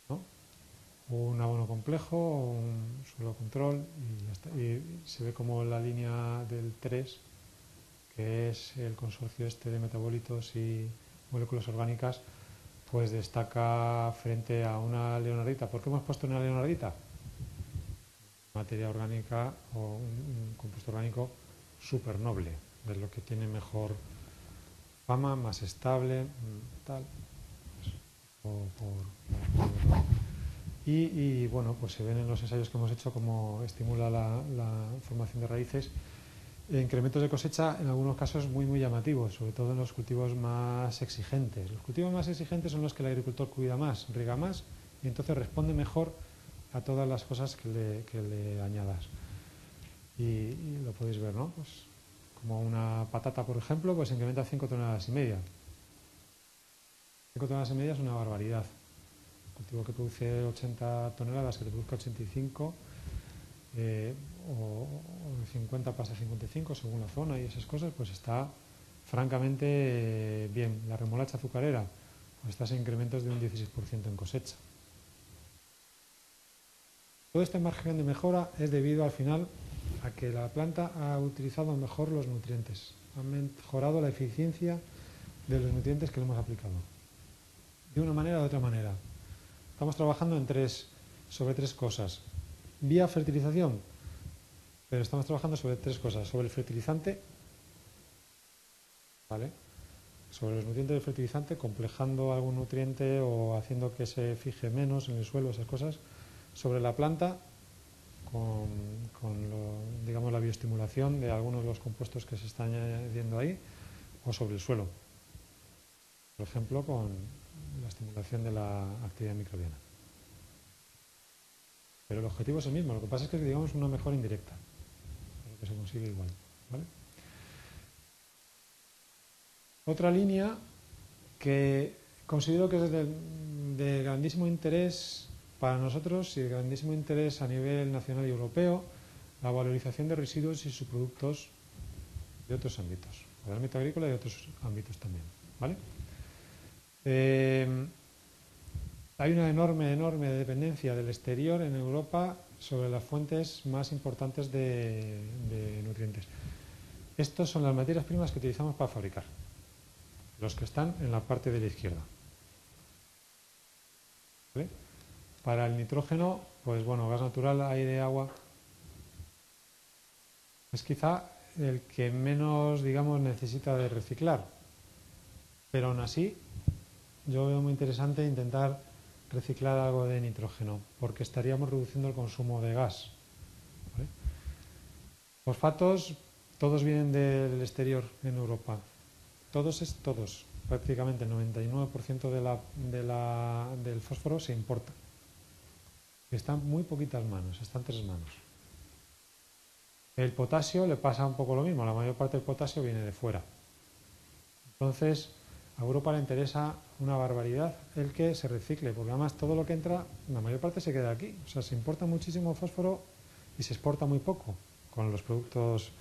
¿no? Un abono complejo, un suelo control y ya está. Y se ve como la línea del 3, que es el consorcio este de metabolitos y moléculas orgánicas, pues destaca frente a una leonardita. ¿Por qué hemos puesto una leonardita? Materia orgánica o un compuesto orgánico súper noble, de lo que tiene mejor fama, más estable, tal. Y bueno, pues se ven en los ensayos que hemos hecho cómo estimula la formación de raíces. Incrementos de cosecha en algunos casos muy llamativos, sobre todo en los cultivos más exigentes. Los cultivos más exigentes son los que el agricultor cuida más, riega más y entonces responde mejor a todas las cosas que le añadas. Y lo podéis ver, ¿no? Pues como una patata, por ejemplo, pues incrementa 5,5 toneladas. 5 toneladas y media es una barbaridad. Un cultivo que produce 80 toneladas, que te produzca 85, o 50 pasa a 55 según la zona y esas cosas, pues está francamente bien. La remolacha azucarera, pues está en incrementos de un 16% en cosecha. Todo este margen de mejora es debido al final a que la planta ha utilizado mejor los nutrientes, ha mejorado la eficiencia de los nutrientes que le hemos aplicado. De una manera o de otra manera. Estamos trabajando sobre tres cosas. Vía fertilización, pero estamos trabajando sobre tres cosas. Sobre el fertilizante, ¿vale? Sobre los nutrientes del fertilizante, complejando algún nutriente o haciendo que se fije menos en el suelo, esas cosas. Sobre la planta, digamos, la bioestimulación de algunos de los compuestos que se están añadiendo ahí, o sobre el suelo. Por ejemplo, con la estimulación de la actividad microbiana. Pero el objetivo es el mismo, lo que pasa es que es, digamos, una mejora indirecta, pero que se consigue igual, ¿vale? Otra línea que considero que es de grandísimo interés para nosotros y de grandísimo interés a nivel nacional y europeo, la valorización de residuos y subproductos de otros ámbitos, del ámbito agrícola y de otros ámbitos también, ¿vale? Hay una enorme dependencia del exterior en Europa sobre las fuentes más importantes de nutrientes. Estas son las materias primas que utilizamos para fabricar, los que están en la parte de la izquierda. ¿Vale? Para el nitrógeno, pues bueno, gas natural, aire, agua, es quizá el que menos, digamos, necesita de reciclar. Pero aún así, yo veo muy interesante intentar reciclar algo de nitrógeno, porque estaríamos reduciendo el consumo de gas. ¿Vale? Fosfatos, todos vienen del exterior en Europa. Todos, prácticamente el 99% del fósforo se importa. Está en muy poquitas manos, está en 3 manos. El potasio le pasa un poco lo mismo, la mayor parte del potasio viene de fuera. Entonces, a Europa le interesa una barbaridad el que se recicle, porque además todo lo que entra, la mayor parte se queda aquí. O sea, se importa muchísimo fósforo y se exporta muy poco con los productos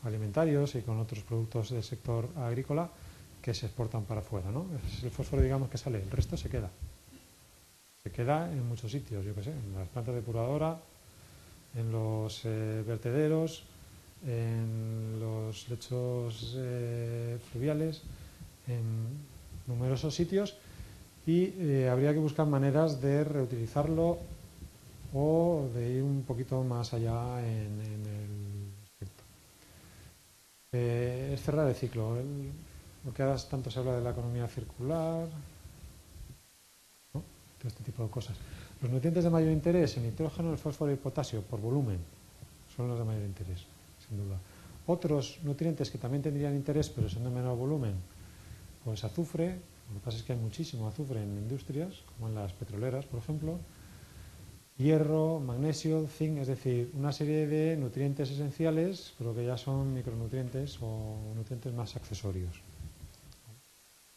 alimentarios y con otros productos del sector agrícola que se exportan para afuera, ¿no? Es el fósforo, digamos, que sale, el resto se queda. Se queda en muchos sitios, yo qué sé, en las plantas depuradoras, en los vertederos, en los lechos fluviales, en numerosos sitios, y habría que buscar maneras de reutilizarlo o de ir un poquito más allá en el aspecto. Es cerrar el ciclo. Lo que ahora tanto se habla de la economía circular, ¿no? Todo este tipo de cosas. Los nutrientes de mayor interés, el nitrógeno, el fósforo y el potasio, por volumen, son los de mayor interés, sin duda. Otros nutrientes que también tendrían interés, pero son de menor volumen, pues azufre. Lo que pasa es que hay muchísimo azufre en industrias, como en las petroleras, por ejemplo. Hierro, magnesio, zinc, es decir, una serie de nutrientes esenciales, pero que ya son micronutrientes o nutrientes más accesorios.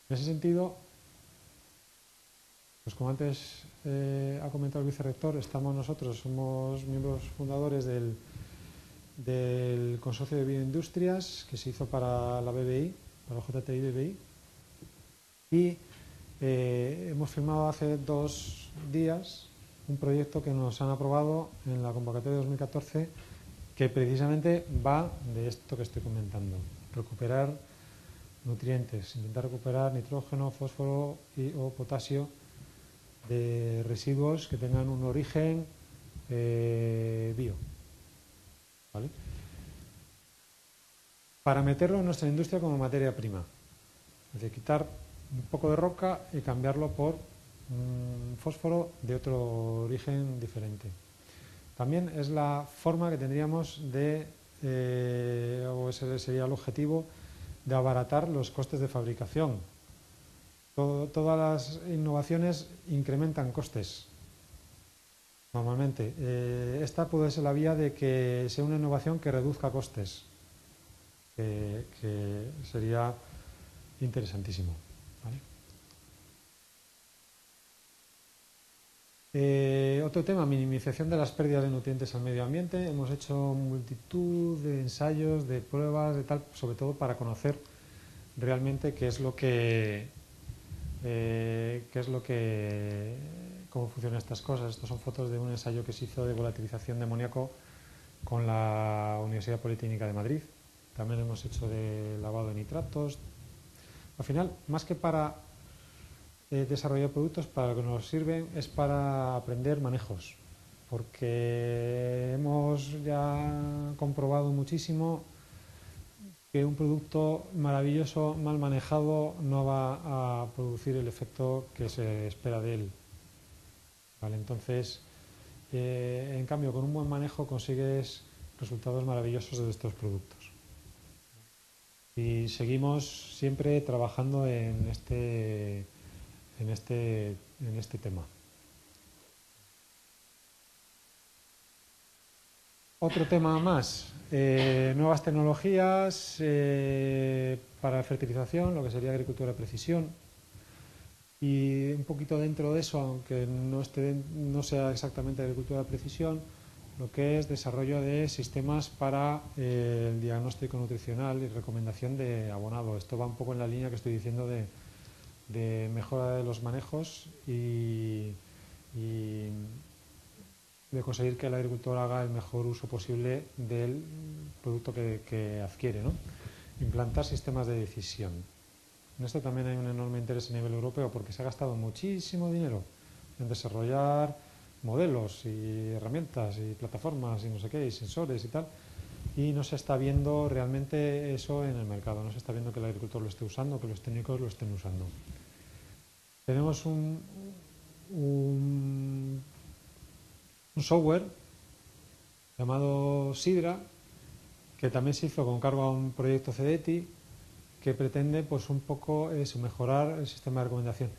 En ese sentido, pues como antes ha comentado el vicerrector, somos miembros fundadores del Consorcio de Bioindustrias que se hizo para la BBI, para el JTI BBI, y hemos firmado hace 2 días un proyecto que nos han aprobado en la convocatoria de 2014 que precisamente va de esto que estoy comentando, recuperar nutrientes, intentar recuperar nitrógeno, fósforo o potasio de residuos que tengan un origen bio, ¿vale? Para meterlo en nuestra industria como materia prima, es decir, quitar un poco de roca y cambiarlo por fósforo de otro origen diferente. También es la forma que tendríamos o ese sería el objetivo, de abaratar los costes de fabricación. Todas las innovaciones incrementan costes, normalmente. Esta puede ser la vía de que sea una innovación que reduzca costes, que sería interesantísimo, ¿vale? Otro tema, minimización de las pérdidas de nutrientes al medio ambiente. Hemos hecho multitud de ensayos, de pruebas, de tal, sobre todo para conocer realmente cómo funcionan estas cosas. Estas son fotos de un ensayo que se hizo de volatilización de amoníaco con la Universidad Politécnica de Madrid. También hemos hecho de lavado de nitratos. Al final, más que para desarrollar productos, para lo que nos sirven es para aprender manejos, porque hemos ya comprobado muchísimo que un producto maravilloso, mal manejado, no va a producir el efecto que se espera de él. ¿Vale? Entonces, en cambio, con un buen manejo consigues resultados maravillosos de estos productos. Y seguimos siempre trabajando en este tema. Otro tema más, nuevas tecnologías para la fertilización, lo que sería agricultura de precisión. Y un poquito dentro de eso, aunque no sea exactamente agricultura de precisión, lo que es desarrollo de sistemas para el diagnóstico nutricional y recomendación de abonado. Esto va un poco en la línea que estoy diciendo de mejora de los manejos y de conseguir que el agricultor haga el mejor uso posible del producto que adquiere, ¿no? Implantar sistemas de decisión. En esto también hay un enorme interés a nivel europeo porque se ha gastado muchísimo dinero en desarrollar modelos y herramientas y plataformas y no sé qué, y sensores y tal, y no se está viendo realmente eso en el mercado, no se está viendo que el agricultor lo esté usando, que los técnicos lo estén usando. Tenemos un software llamado Sidra, que también se hizo con cargo a un proyecto CEDETI, que pretende pues un poco mejorar el sistema de recomendación.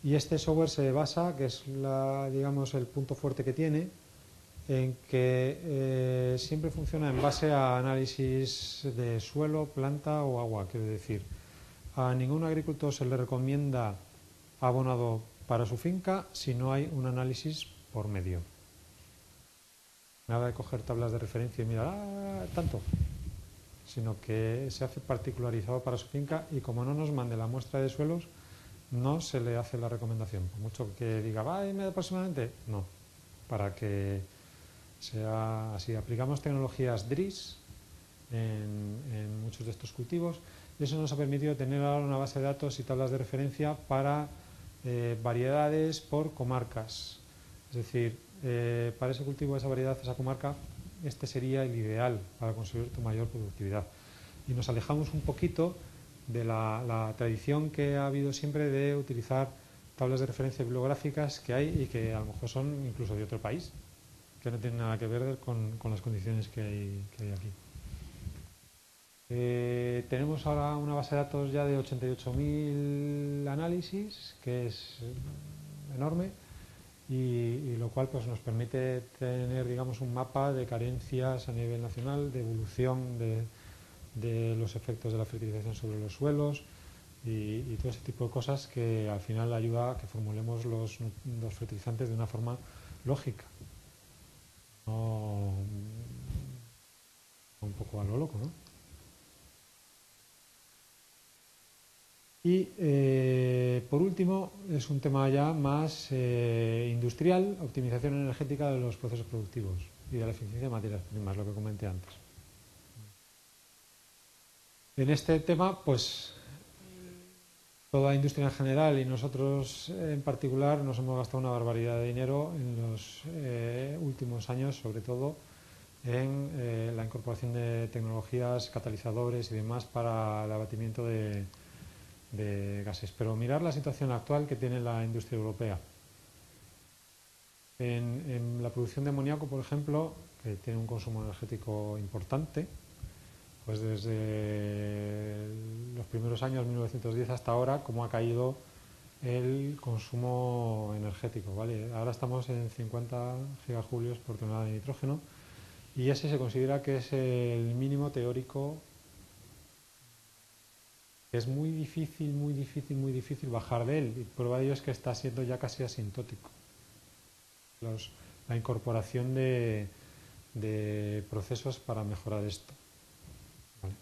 Y este software se basa, que es digamos el punto fuerte que tiene, en que siempre funciona en base a análisis de suelo, planta o agua. Quiere decir, a ningún agricultor se le recomienda abonado para su finca si no hay un análisis por medio. Nada de coger tablas de referencia y mirar, tanto, sino que se hace particularizado para su finca y como no nos mande la muestra de suelos, no se le hace la recomendación. Por mucho que diga, aproximadamente, no, para que sea así. Aplicamos tecnologías DRIS en muchos de estos cultivos y eso nos ha permitido tener ahora una base de datos y tablas de referencia para variedades por comarcas. Es decir, para ese cultivo, esa variedad, esa comarca, este sería el ideal para conseguir tu mayor productividad. Y nos alejamos un poquito de la tradición que ha habido siempre de utilizar tablas de referencia bibliográficas que hay y que a lo mejor son incluso de otro país, que no tienen nada que ver con las condiciones que hay aquí. Tenemos ahora una base de datos ya de 88.000 análisis, que es enorme, y lo cual pues nos permite tener, digamos, un mapa de carencias a nivel nacional, de evolución de los efectos de la fertilización sobre los suelos y todo ese tipo de cosas que al final ayuda a que formulemos los fertilizantes de una forma lógica, no un poco a lo loco, ¿no? Y por último, es un tema ya más industrial, optimización energética de los procesos productivos y de la eficiencia de materias primas, lo que comenté antes. En este tema, pues toda la industria en general y nosotros en particular nos hemos gastado una barbaridad de dinero en los últimos años, sobre todo en la incorporación de tecnologías, catalizadores y demás para el abatimiento de gases. Pero mirar la situación actual que tiene la industria europea. En la producción de amoníaco, por ejemplo, que tiene un consumo energético importante, pues desde los primeros años, 1910 hasta ahora, cómo ha caído el consumo energético, ¿vale? Ahora estamos en 50 gigajulios por tonelada de nitrógeno y ese se considera que es el mínimo teórico. Es muy difícil bajar de él, y prueba de ello es que está siendo ya casi asintótico la incorporación de procesos para mejorar esto. ¿Vale?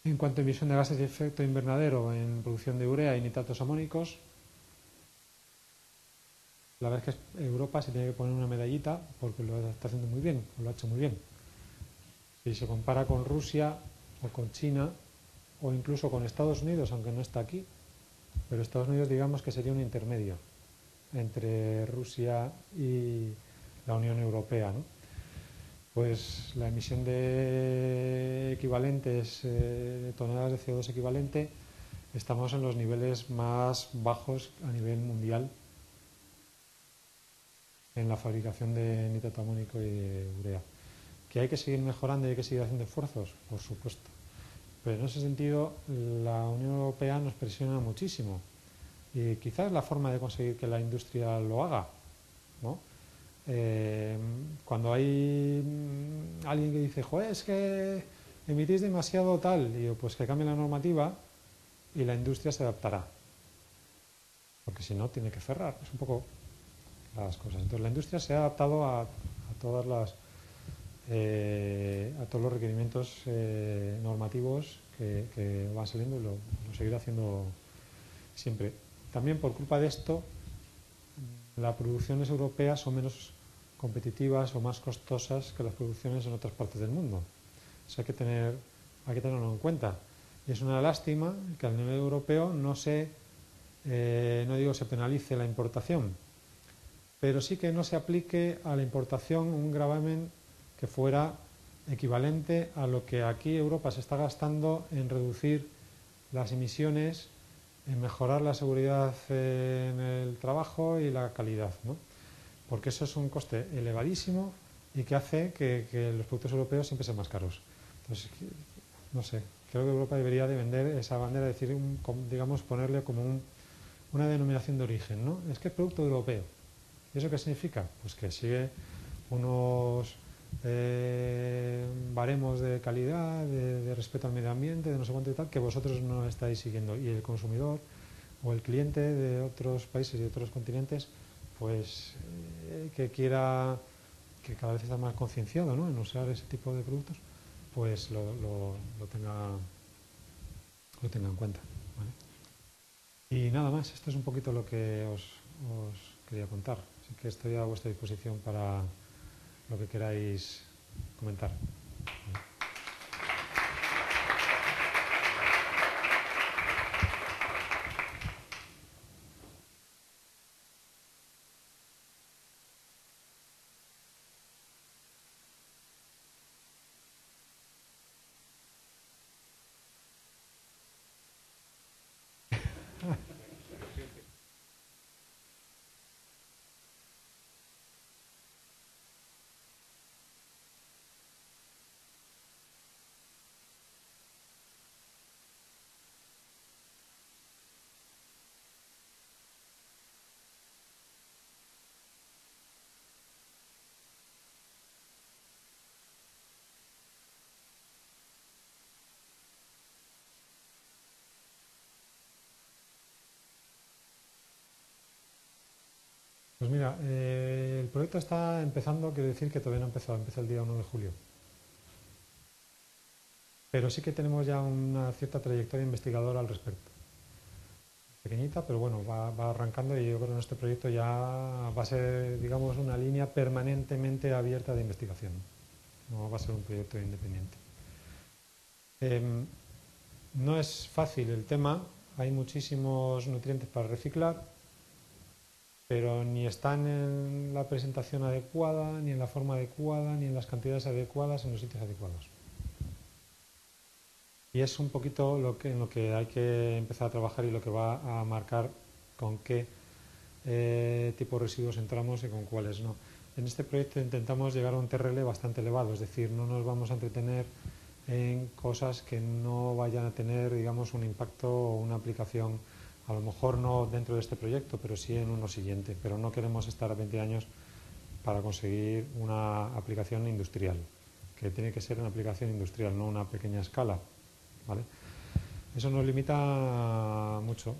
En cuanto a emisión de gases de efecto invernadero en producción de urea y nitratos amónicos, la verdad es que Europa se tiene que poner una medallita porque lo está haciendo muy bien, lo ha hecho muy bien. Si se compara con Rusia, o con China, o incluso con Estados Unidos, aunque no está aquí, pero Estados Unidos digamos que sería un intermedio entre Rusia y la Unión Europea, ¿no? Pues la emisión de equivalentes, toneladas de CO2 equivalente, estamos en los niveles más bajos a nivel mundial en la fabricación de nitrato amónico y de urea. ¿Que hay que seguir mejorando y hay que seguir haciendo esfuerzos? Por supuesto. Pero en ese sentido la Unión Europea nos presiona muchísimo y quizás la forma de conseguir que la industria lo haga, ¿no? Cuando hay alguien que dice, joder, es que emitís demasiado tal, y digo, pues que cambie la normativa y la industria se adaptará, porque si no tiene que cerrar, es un poco las cosas. Entonces la industria se ha adaptado a todas las a todos los requerimientos normativos que van saliendo y lo seguirá haciendo siempre. También por culpa de esto, las producciones europeas son menos competitivas o más costosas que las producciones en otras partes del mundo. Eso hay que tenerlo en cuenta. Y es una lástima que a nivel europeo no digo se penalice la importación, pero sí que no se aplique a la importación un gravamen que fuera equivalente a lo que aquí Europa se está gastando en reducir las emisiones, en mejorar la seguridad en el trabajo y la calidad, ¿no? Porque eso es un coste elevadísimo y que hace que los productos europeos siempre sean más caros. Entonces, no sé, creo que Europa debería de vender esa bandera, decir, digamos, ponerle como una denominación de origen, ¿no? Es que es producto europeo. ¿Y eso qué significa? Pues que sigue unos baremos de calidad, de respeto al medio ambiente, de no sé cuánto y tal, que vosotros no estáis siguiendo. Y el consumidor o el cliente de otros países y de otros continentes, pues que quiera, que cada vez está más concienciado, ¿no?, en usar ese tipo de productos, pues lo tenga en cuenta, ¿vale? Y nada más, esto es un poquito lo que os quería contar. Así que estoy a vuestra disposición para lo que queráis comentar. Pues mira, el proyecto está empezando, quiere decir que todavía no ha empezado, empieza el día 1 de julio. Pero sí que tenemos ya una cierta trayectoria investigadora al respecto. Pequeñita, pero bueno, va arrancando y yo creo que este proyecto ya va a ser, digamos, una línea permanentemente abierta de investigación. No va a ser un proyecto independiente. No es fácil el tema, hay muchísimos nutrientes para reciclar, pero ni están en la presentación adecuada, ni en la forma adecuada, ni en las cantidades adecuadas, en los sitios adecuados. Y es un poquito en lo que hay que empezar a trabajar y lo que va a marcar con qué tipo de residuos entramos y con cuáles no. En este proyecto intentamos llegar a un TRL bastante elevado, es decir, no nos vamos a entretener en cosas que no vayan a tener, digamos, un impacto o una aplicación, a lo mejor no dentro de este proyecto, pero sí en uno siguiente. Pero no queremos estar a 20 años para conseguir una aplicación industrial, que tiene que ser una aplicación industrial, no una pequeña escala, ¿vale? Eso nos limita mucho.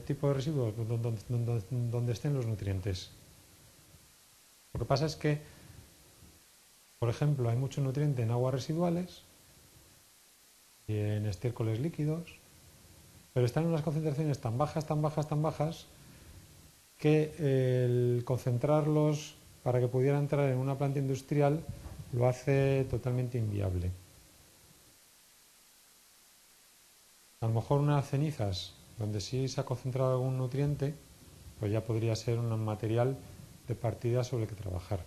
Tipo de residuos, donde estén los nutrientes. Lo que pasa es que, por ejemplo, hay mucho nutriente en aguas residuales y en estiércoles líquidos, pero están en unas concentraciones tan bajas, que el concentrarlos para que pudiera entrar en una planta industrial lo hace totalmente inviable. A lo mejor unas cenizas donde sí se ha concentrado algún nutriente, pues ya podría ser un material de partida sobre el que trabajar.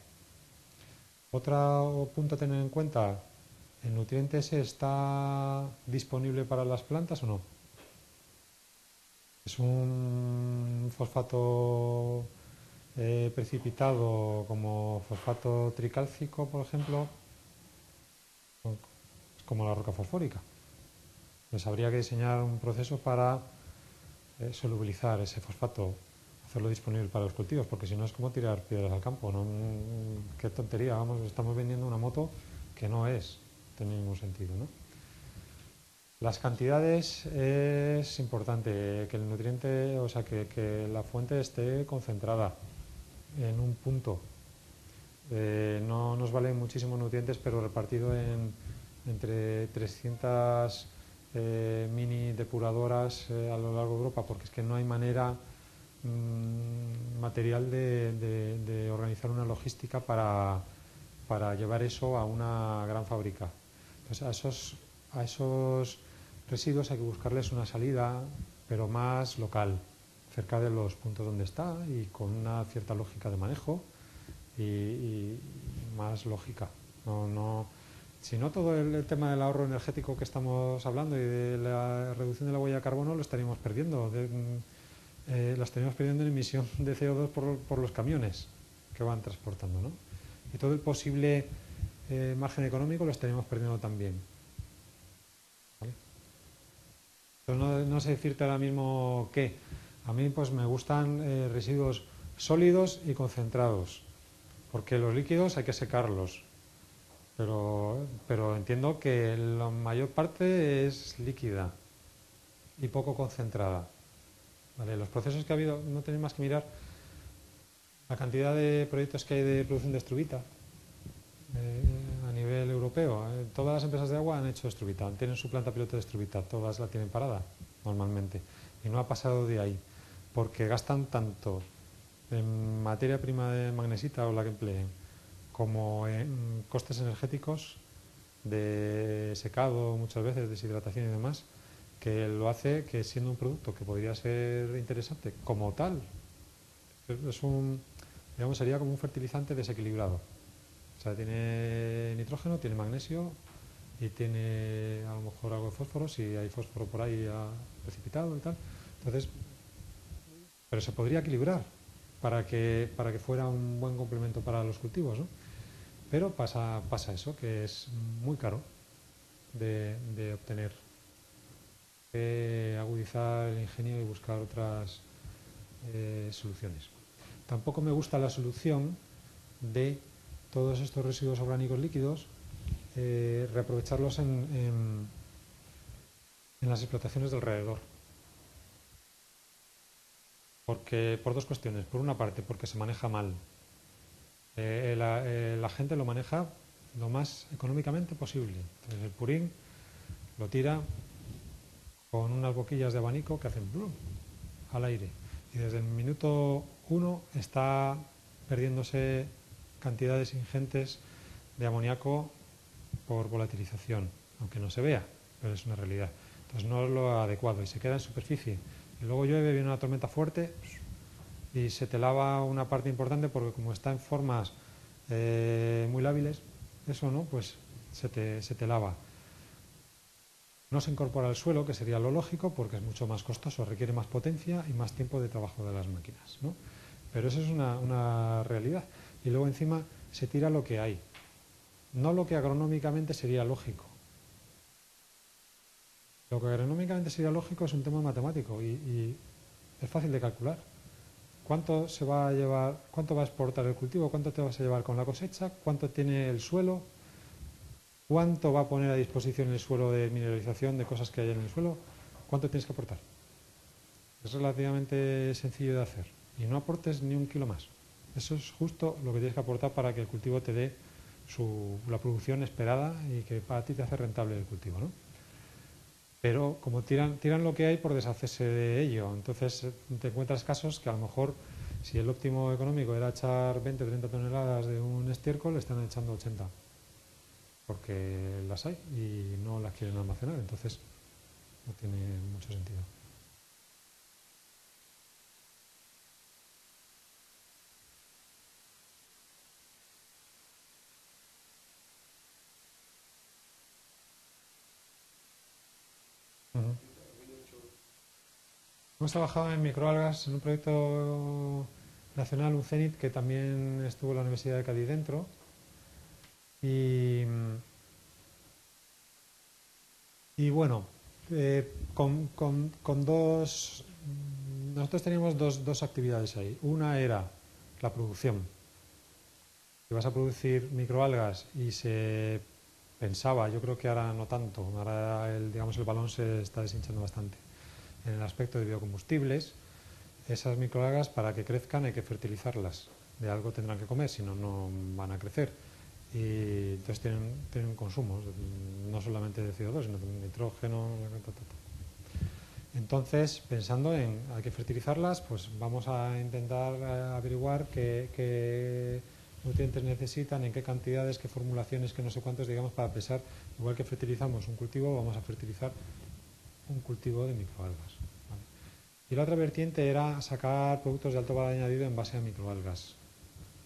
Otro punto a tener en cuenta, ¿el nutriente ese está disponible para las plantas o no? ¿Es un fosfato precipitado como fosfato tricálcico, por ejemplo? Es como la roca fosfórica. Pues habría que diseñar un proceso para solubilizar ese fosfato, hacerlo disponible para los cultivos, porque si no es como tirar piedras al campo. ¿No? Qué tontería, vamos, estamos vendiendo una moto que no es, tiene ningún sentido, ¿no? Las cantidades es importante, que el nutriente, o sea, que la fuente esté concentrada en un punto. No nos valen muchísimos nutrientes, pero repartido entre 300 mini depuradoras a lo largo de Europa, porque es que no hay manera material de organizar una logística para llevar eso a una gran fábrica. Entonces, a esos residuos hay que buscarles una salida, pero más local, cerca de los puntos donde está y con una cierta lógica de manejo y más lógica. Si no, todo el tema del ahorro energético que estamos hablando y de la reducción de la huella de carbono lo estaríamos perdiendo. Lo estaríamos perdiendo en emisión de CO2 por los camiones que van transportando, ¿no? Y todo el posible margen económico lo estaríamos perdiendo también. ¿Vale? Entonces no sé decirte ahora mismo qué. A mí pues me gustan residuos sólidos y concentrados, porque los líquidos hay que secarlos, pero entiendo que la mayor parte es líquida y poco concentrada. ¿Vale? Los procesos que ha habido, no tenéis más que mirar la cantidad de proyectos que hay de producción de estruvita a nivel europeo. Todas las empresas de agua han hecho estruvita, tienen su planta piloto de estruvita, todas la tienen parada normalmente y no ha pasado de ahí porque gastan tanto en materia prima de magnesita o la que empleen como en costes energéticos de secado muchas veces, deshidratación y demás, que lo hace que siendo un producto que podría ser interesante como tal, digamos, sería como un fertilizante desequilibrado. O sea, tiene nitrógeno, tiene magnesio y tiene a lo mejor algo de fósforo, si hay fósforo por ahí precipitado y tal. Entonces, pero se podría equilibrar para que fuera un buen complemento para los cultivos, ¿no? Pero pasa eso, que es muy caro de obtener. Agudizar el ingenio y buscar otras soluciones. Tampoco me gusta la solución de todos estos residuos orgánicos líquidos, reaprovecharlos en las explotaciones de alrededor. Porque, por dos cuestiones. Por una parte, porque se maneja mal. La gente lo maneja lo más económicamente posible. Entonces, el purín lo tira con unas boquillas de abanico que hacen ¡blum! Al aire. Y desde el minuto 1 está perdiéndose cantidades ingentes de amoníaco por volatilización, aunque no se vea, pero es una realidad. Entonces no es lo adecuado y se queda en superficie. Y luego llueve, viene una tormenta fuerte y se te lava una parte importante porque como está en formas muy lábiles, eso no, pues se te lava. No se incorpora al suelo, que sería lo lógico, porque es mucho más costoso, requiere más potencia y más tiempo de trabajo de las máquinas, ¿no? Pero eso es una realidad. Y luego encima se tira lo que hay, no lo que agronómicamente sería lógico. Lo que agronómicamente sería lógico es un tema matemático y es fácil de calcular. ¿Cuánto se va a llevar, cuánto va a exportar el cultivo? ¿Cuánto te vas a llevar con la cosecha? ¿Cuánto tiene el suelo? ¿Cuánto va a poner a disposición el suelo de mineralización de cosas que hay en el suelo? ¿Cuánto tienes que aportar? Es relativamente sencillo de hacer y no aportes ni un kilo más. Eso es justo lo que tienes que aportar para que el cultivo te dé la producción esperada y que para ti te hace rentable el cultivo, ¿no? Pero como tiran lo que hay por deshacerse de ello, entonces te encuentras casos que a lo mejor si el óptimo económico era echar 20 o 30 toneladas de un estiércol, le están echando 80 porque las hay y no las quieren almacenar. Entonces, no tiene mucho sentido. Uh-huh. Hemos trabajado en microalgas en un proyecto nacional, un CENIT, que también estuvo en la Universidad de Cádiz dentro. Y, y bueno, con dos... Nosotros teníamos dos actividades ahí. Una era la producción. Si vas a producir microalgas y se pensaba, yo creo que ahora no tanto, ahora digamos, el balón se está deshinchando bastante. En el aspecto de biocombustibles, esas microalgas para que crezcan hay que fertilizarlas. De algo tendrán que comer, si no, no van a crecer. Y entonces tienen consumos, no solamente de CO2, sino también de nitrógeno. Entonces, pensando en hay que fertilizarlas, pues vamos a intentar averiguar qué nutrientes necesitan, en qué cantidades, qué formulaciones, qué no sé cuántos, digamos, para pesar, igual que fertilizamos un cultivo, vamos a fertilizar un cultivo de microalgas. ¿Vale? Y la otra vertiente era sacar productos de alto valor añadido en base a microalgas,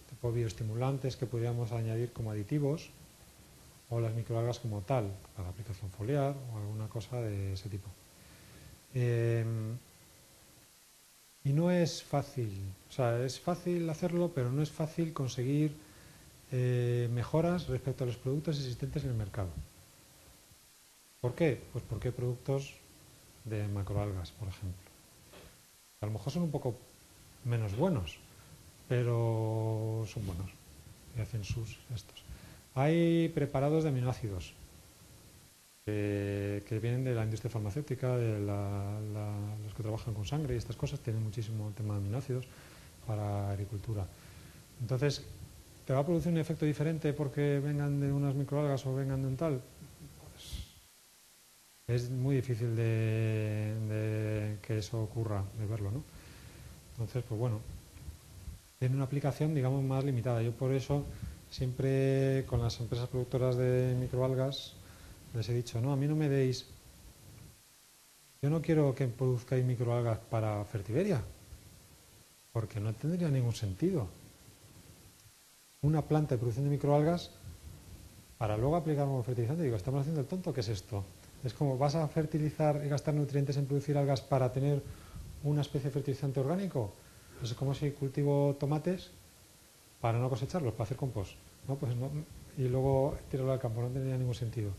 tipo bioestimulantes que podríamos añadir como aditivos, o las microalgas como tal, para aplicación foliar o alguna cosa de ese tipo. Y no es fácil, o sea, es fácil hacerlo, pero no es fácil conseguir mejoras respecto a los productos existentes en el mercado. ¿Por qué? Pues porque hay productos de macroalgas, por ejemplo. A lo mejor son un poco menos buenos, pero son buenos y hacen sus estos. Hay preparados de aminoácidos que vienen de la industria farmacéutica, de los que trabajan con sangre y estas cosas, tienen muchísimo tema de aminoácidos para agricultura. Entonces, ¿te va a producir un efecto diferente porque vengan de unas microalgas o vengan de un tal? Pues es muy difícil de que eso ocurra, de verlo, ¿no? Entonces, pues bueno, tiene una aplicación, digamos, más limitada. Yo por eso siempre con las empresas productoras de microalgas les he dicho, no, a mí no me deis, yo no quiero que produzcáis microalgas para Fertiberia, porque no tendría ningún sentido. Una planta de producción de microalgas para luego aplicar como fertilizante. Digo, ¿estamos haciendo el tonto? ¿Qué es esto? Es como, ¿vas a fertilizar y gastar nutrientes en producir algas para tener una especie de fertilizante orgánico? Pues es como si cultivo tomates para no cosecharlos, para hacer compost. No, pues no. Y luego tirarlo al campo, no tendría ningún sentido.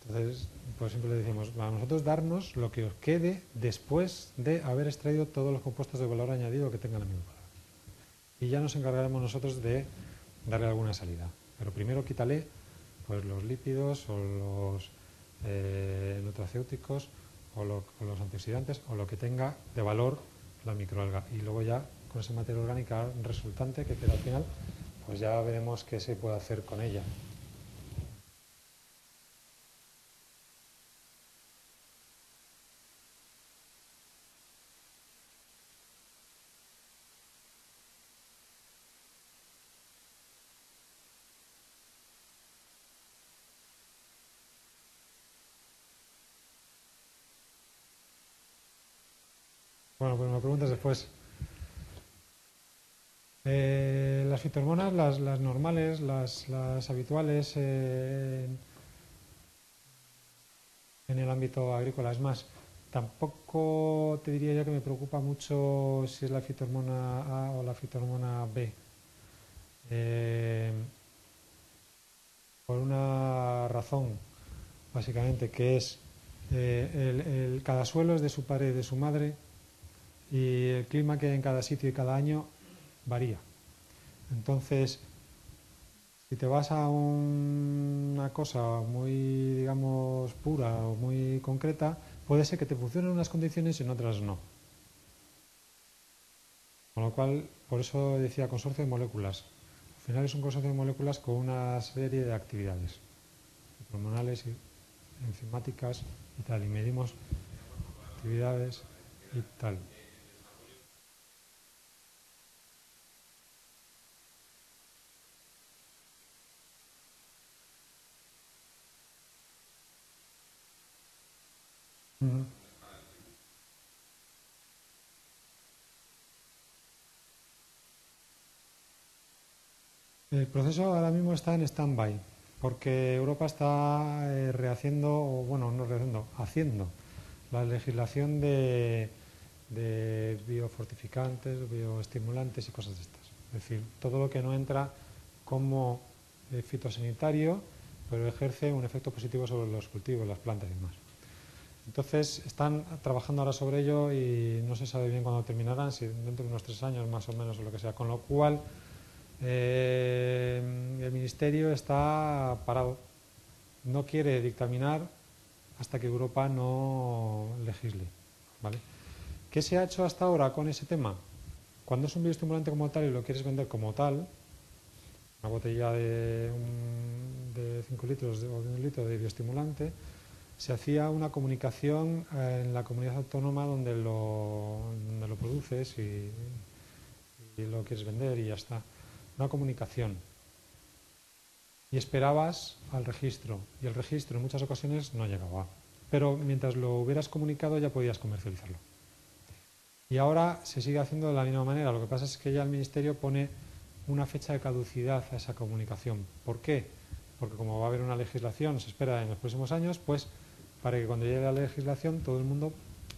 Entonces, pues siempre le decimos, a nosotros darnos lo que os quede después de haber extraído todos los compuestos de valor añadido que tengan la misma palabra. Y ya nos encargaremos nosotros de darle alguna salida. Pero primero quítale pues los lípidos o los nutracéuticos o los antioxidantes o lo que tenga de valor la microalga. Y luego ya con esa materia orgánica resultante que queda al final, pues ya veremos qué se puede hacer con ella. Bueno, pues me preguntas después. Las fitohormonas, las normales, las habituales en el ámbito agrícola. Es más, tampoco te diría yo que me preocupa mucho si es la fitohormona A o la fitohormona B. Por una razón, básicamente, que es cada suelo es de su padre y de su madre y el clima que hay en cada sitio y cada año varía. Entonces, si te vas a una cosa muy, digamos, pura o muy concreta, puede ser que te funcionen en unas condiciones y en otras no. Con lo cual, por eso decía consorcio de moléculas. Al final es un consorcio de moléculas con una serie de actividades hormonales y enzimáticas y tal, y medimos actividades y tal. Ujú. El proceso ahora mismo está en stand-by, porque Europa está rehaciendo, o bueno, no rehaciendo, haciendo la legislación de biofortificantes, bioestimulantes y cosas de estas. Es decir, todo lo que no entra como fitosanitario, pero ejerce un efecto positivo sobre los cultivos, las plantas y demás. Entonces, están trabajando ahora sobre ello y no se sabe bien cuándo terminarán, si dentro de unos 3 años más o menos o lo que sea. Con lo cual, el Ministerio está parado. No quiere dictaminar hasta que Europa no legisle. ¿Vale? ¿Qué se ha hecho hasta ahora con ese tema? Cuando es un bioestimulante como tal y lo quieres vender como tal, una botella de 5 litros o de 1 litro de bioestimulante, se hacía una comunicación en la comunidad autónoma donde lo produces y lo quieres vender y ya está. Una comunicación. Y esperabas al registro. Y el registro en muchas ocasiones no llegaba. Pero mientras lo hubieras comunicado ya podías comercializarlo. Y ahora se sigue haciendo de la misma manera. Lo que pasa es que ya el Ministerio pone una fecha de caducidad a esa comunicación. ¿Por qué? Porque como va a haber una legislación, se espera en los próximos años, pues para que cuando llegue la legislación todo el mundo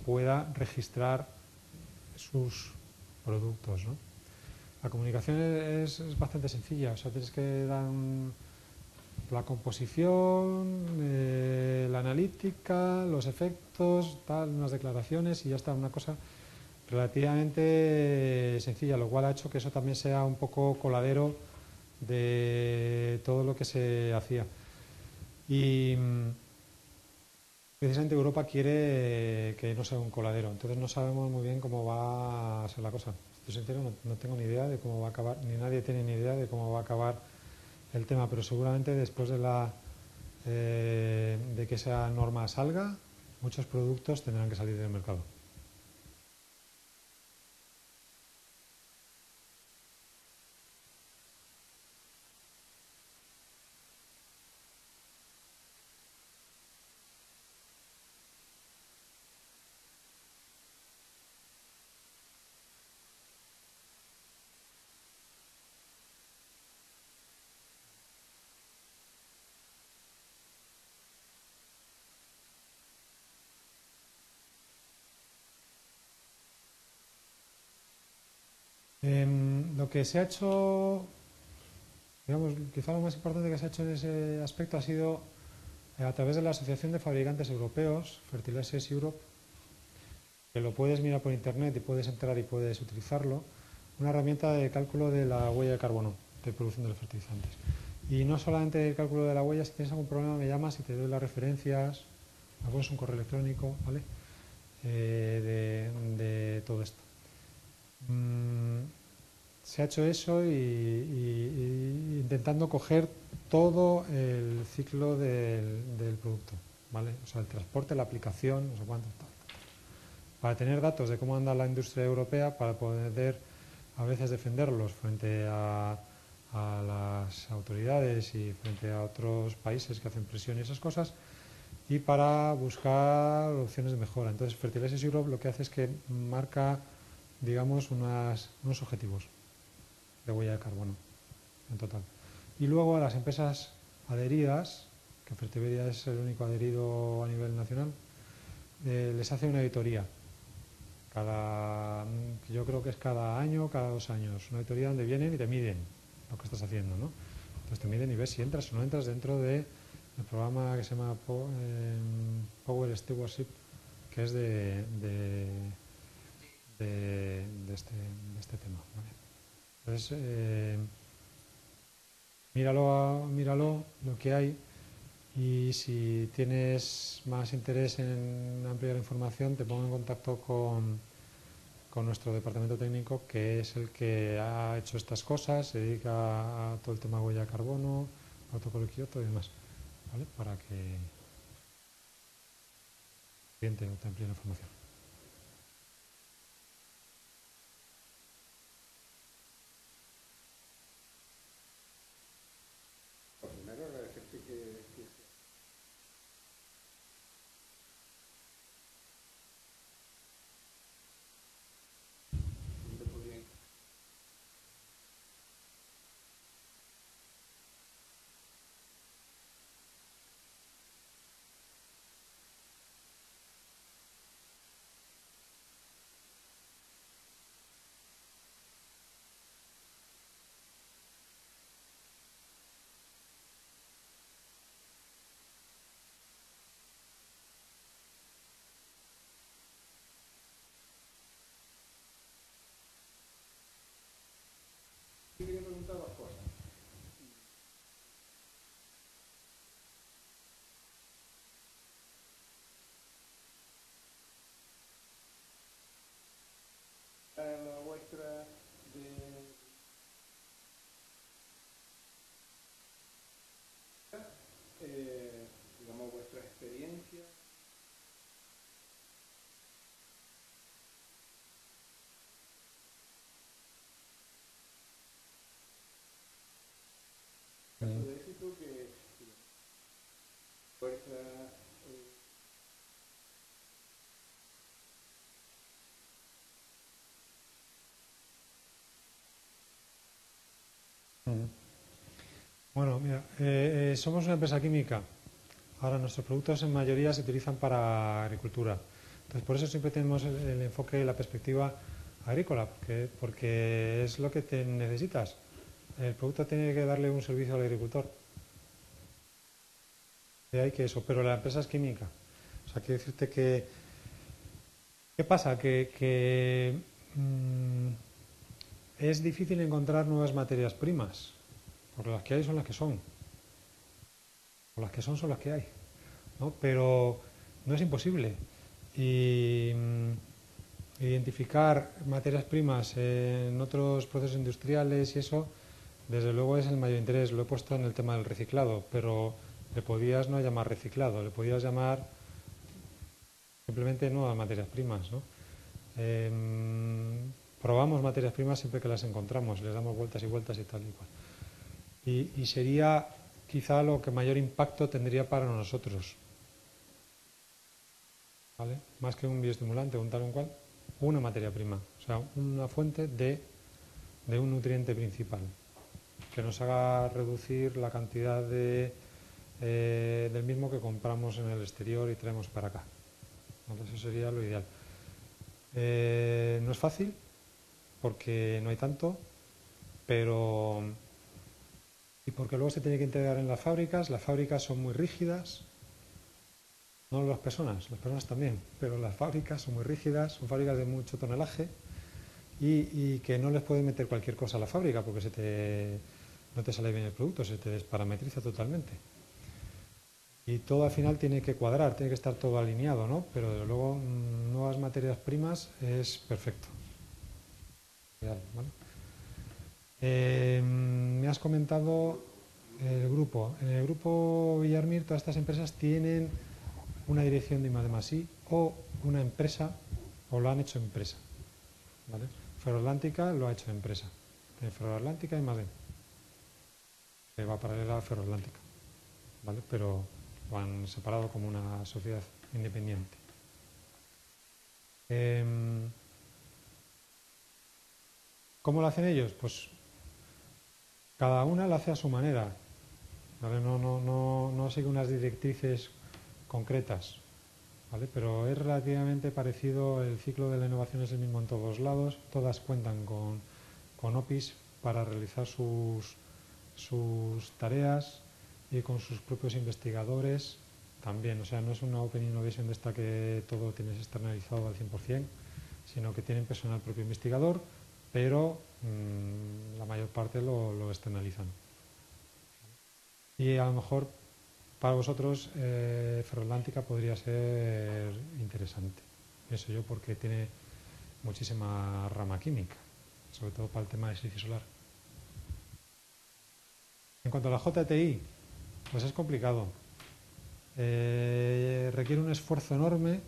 pueda registrar sus productos, ¿no? La comunicación es bastante sencilla, o sea, tienes que dar la composición, la analítica, los efectos, tal, unas declaraciones y ya está, una cosa relativamente sencilla, lo cual ha hecho que eso también sea un poco coladero de todo lo que se hacía. Y precisamente Europa quiere que no sea un coladero, entonces no sabemos muy bien cómo va a ser la cosa. Estoy sincero, no tengo ni idea de cómo va a acabar, ni nadie tiene ni idea de cómo va a acabar el tema, pero seguramente después de que esa norma salga, muchos productos tendrán que salir del mercado. Lo que se ha hecho, digamos, quizá lo más importante que se ha hecho en ese aspecto ha sido a través de la Asociación de Fabricantes Europeos, Fertilizers Europe, que lo puedes mirar por internet y puedes entrar y puedes utilizarlo, una herramienta de cálculo de la huella de carbono de producción de los fertilizantes. Y no solamente el cálculo de la huella, si tienes algún problema me llamas y te doy las referencias, me pones un correo electrónico, ¿vale? De todo esto. Se ha hecho eso y intentando coger todo el ciclo del producto, ¿vale? O sea, el transporte, la aplicación, no sé cuánto, tal, para tener datos de cómo anda la industria europea, para poder a veces defenderlos frente a las autoridades y frente a otros países que hacen presión y esas cosas, y para buscar opciones de mejora. Entonces, Fertilizers Europe lo que hace es que marca, digamos, unos objetivos de huella de carbono en total. Y luego a las empresas adheridas, que Fertiberia es el único adherido a nivel nacional, les hace una auditoría. Yo creo que es cada año, cada 2 años, una auditoría donde vienen y te miden lo que estás haciendo, ¿no? Entonces te miden y ves si entras o no entras dentro del programa que se llama Power Stewardship, que es de este tema, ¿vale? Entonces, míralo lo que hay, y si tienes más interés en ampliar la información te pongo en contacto con nuestro departamento técnico, que es el que ha hecho estas cosas, se dedica a todo el tema de huella de carbono, protocolo de Kioto y demás, ¿vale? Para que el cliente te amplíe la información. Primero agradecerte que Bueno, mira, somos una empresa química. Ahora nuestros productos en mayoría se utilizan para agricultura. Entonces, por eso siempre tenemos el enfoque y la perspectiva agrícola, porque es lo que te necesitas. El producto tiene que darle un servicio al agricultor. De ahí que eso, pero la empresa es química. O sea, quiero decirte que... ¿Qué pasa? Es difícil encontrar nuevas materias primas, porque las que hay son las que son. O las que son las que hay, ¿no? Pero no es imposible. Y identificar materias primas en otros procesos industriales y eso, desde luego es el mayor interés. Lo he puesto en el tema del reciclado, pero le podías no llamar reciclado, le podías llamar simplemente nuevas materias primas, ¿no? Probamos materias primas siempre que las encontramos, les damos vueltas y vueltas y tal y cual. Y sería quizá lo que mayor impacto tendría para nosotros, ¿vale? Más que un bioestimulante, un tal o un cual, una materia prima, o sea, una fuente de un nutriente principal que nos haga reducir la cantidad del mismo que compramos en el exterior y traemos para acá. Entonces, eso sería lo ideal. No es fácil porque no hay tanto, pero... Y porque luego se tiene que integrar en las fábricas son muy rígidas, no las personas también, pero las fábricas son muy rígidas, son fábricas de mucho tonelaje y que no les puede meter cualquier cosa a la fábrica porque no te sale bien el producto, se te desparametriza totalmente. Y todo al final tiene que cuadrar, tiene que estar todo alineado, ¿no? Pero desde luego nuevas materias primas es perfecto. ¿Vale? Me has comentado el grupo. En el grupo Villarmir todas estas empresas tienen una dirección de I+D+I o una empresa o lo han hecho empresa. ¿Vale? Ferroatlántica lo ha hecho empresa. En Ferroatlántica y I+D, que va paralela a Ferroatlántica. ¿Vale? Pero lo han separado como una sociedad independiente. ¿Cómo lo hacen ellos? Pues cada una lo hace a su manera. ¿Vale? No sigue unas directrices concretas, ¿vale? Pero es relativamente parecido, el ciclo de la innovación es el mismo en todos lados, todas cuentan con OPIs para realizar sus tareas y con sus propios investigadores también, o sea, no es una Open Innovation de esta que todo tienes externalizado al 100%, sino que tienen personal propio investigador, pero la mayor parte lo externalizan. Y a lo mejor para vosotros Ferroatlántica podría ser interesante, pienso yo, porque tiene muchísima rama química, sobre todo para el tema de silicio solar. En cuanto a la JTI, pues es complicado. Requiere un esfuerzo enorme,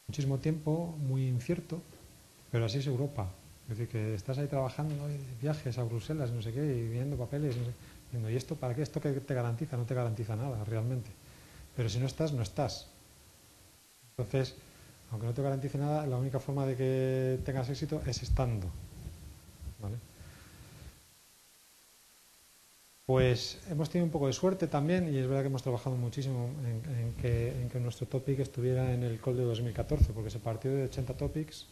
muchísimo tiempo, muy incierto, pero así es Europa. Es decir, que estás ahí trabajando, ¿no? Viajes a Bruselas, no sé qué, y viendo papeles, no sé, diciendo, ¿y esto para qué? ¿Esto qué te garantiza? No te garantiza nada, realmente. Pero si no estás, no estás. Entonces, aunque no te garantice nada, la única forma de que tengas éxito es estando. ¿Vale? Pues hemos tenido un poco de suerte también, y es verdad que hemos trabajado muchísimo en que nuestro topic estuviera en el call de 2014, porque se partió de 80 topics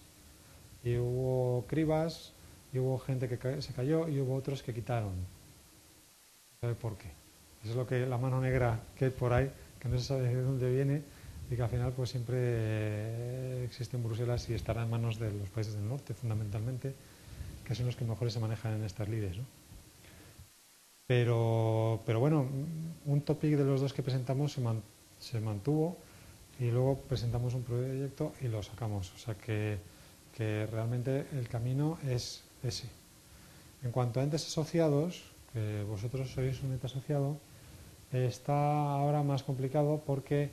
y hubo cribas, y hubo gente que se cayó y hubo otros que quitaron. No sabe por qué. Eso es lo que la mano negra que hay por ahí, que no se sabe de dónde viene y que al final pues siempre existe en Bruselas y estará en manos de los países del norte fundamentalmente, que son los que mejor se manejan en estas lides, ¿no? Pero bueno, un topic de los dos que presentamos se mantuvo y luego presentamos un proyecto y lo sacamos. O sea que realmente el camino es ese. En cuanto a entes asociados, que vosotros sois un ente asociado, está ahora más complicado porque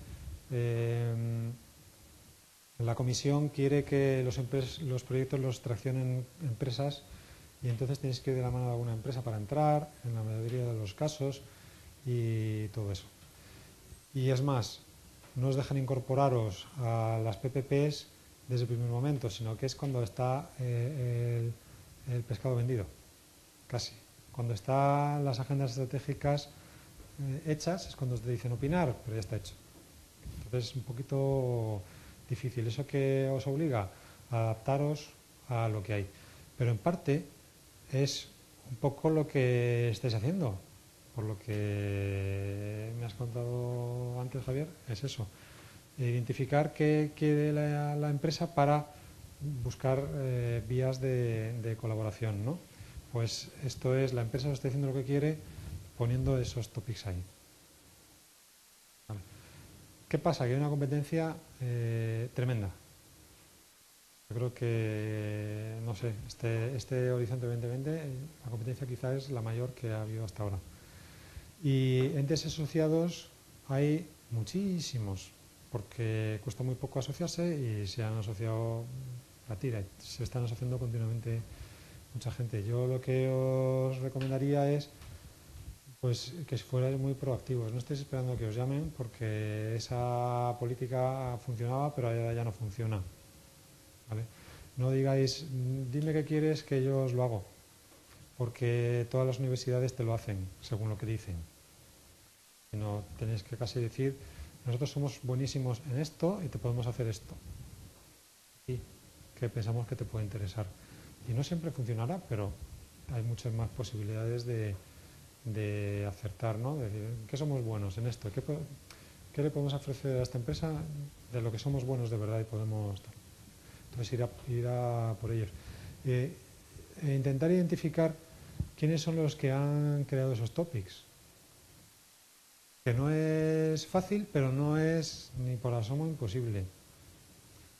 la comisión quiere que los proyectos los traccionen empresas y entonces tienes que ir de la mano de alguna empresa para entrar, en la mayoría de los casos, y todo eso. Y es más, no os dejan incorporaros a las PPPs desde el primer momento, sino que es cuando está el pescado vendido, casi. Cuando están las agendas estratégicas hechas es cuando te dicen opinar, pero ya está hecho. Entonces es un poquito difícil. Eso que os obliga a adaptaros a lo que hay. Pero en parte es un poco lo que estáis haciendo. Por lo que me has contado antes, Javier, es eso. Identificar qué quiere la empresa para buscar vías de colaboración, ¿no? Pues esto es, la empresa os está diciendo lo que quiere poniendo esos topics ahí. Vale. ¿Qué pasa? Que hay una competencia tremenda. Yo creo que, no sé, este Horizonte 2020, la competencia quizá es la mayor que ha habido hasta ahora. Y entes asociados hay muchísimos, porque cuesta muy poco asociarse y se han asociado a tira, se están asociando continuamente mucha gente. Yo lo que os recomendaría es pues que fuerais muy proactivos, no estéis esperando que os llamen porque esa política funcionaba pero ahora ya no funciona, ¿vale? No digáis, dime qué quieres que yo os lo hago, porque todas las universidades te lo hacen según lo que dicen. Sino tenéis que casi decir, nosotros somos buenísimos en esto y te podemos hacer esto. Y que pensamos que te puede interesar. Y no siempre funcionará, pero hay muchas más posibilidades de acertar, ¿no? De decir, ¿qué somos buenos en esto? ¿Qué le podemos ofrecer a esta empresa de lo que somos buenos de verdad y podemos dar? Entonces ir a por ellos. Intentar identificar quiénes son los que han creado esos topics. Que no es fácil, pero no es ni por asomo imposible.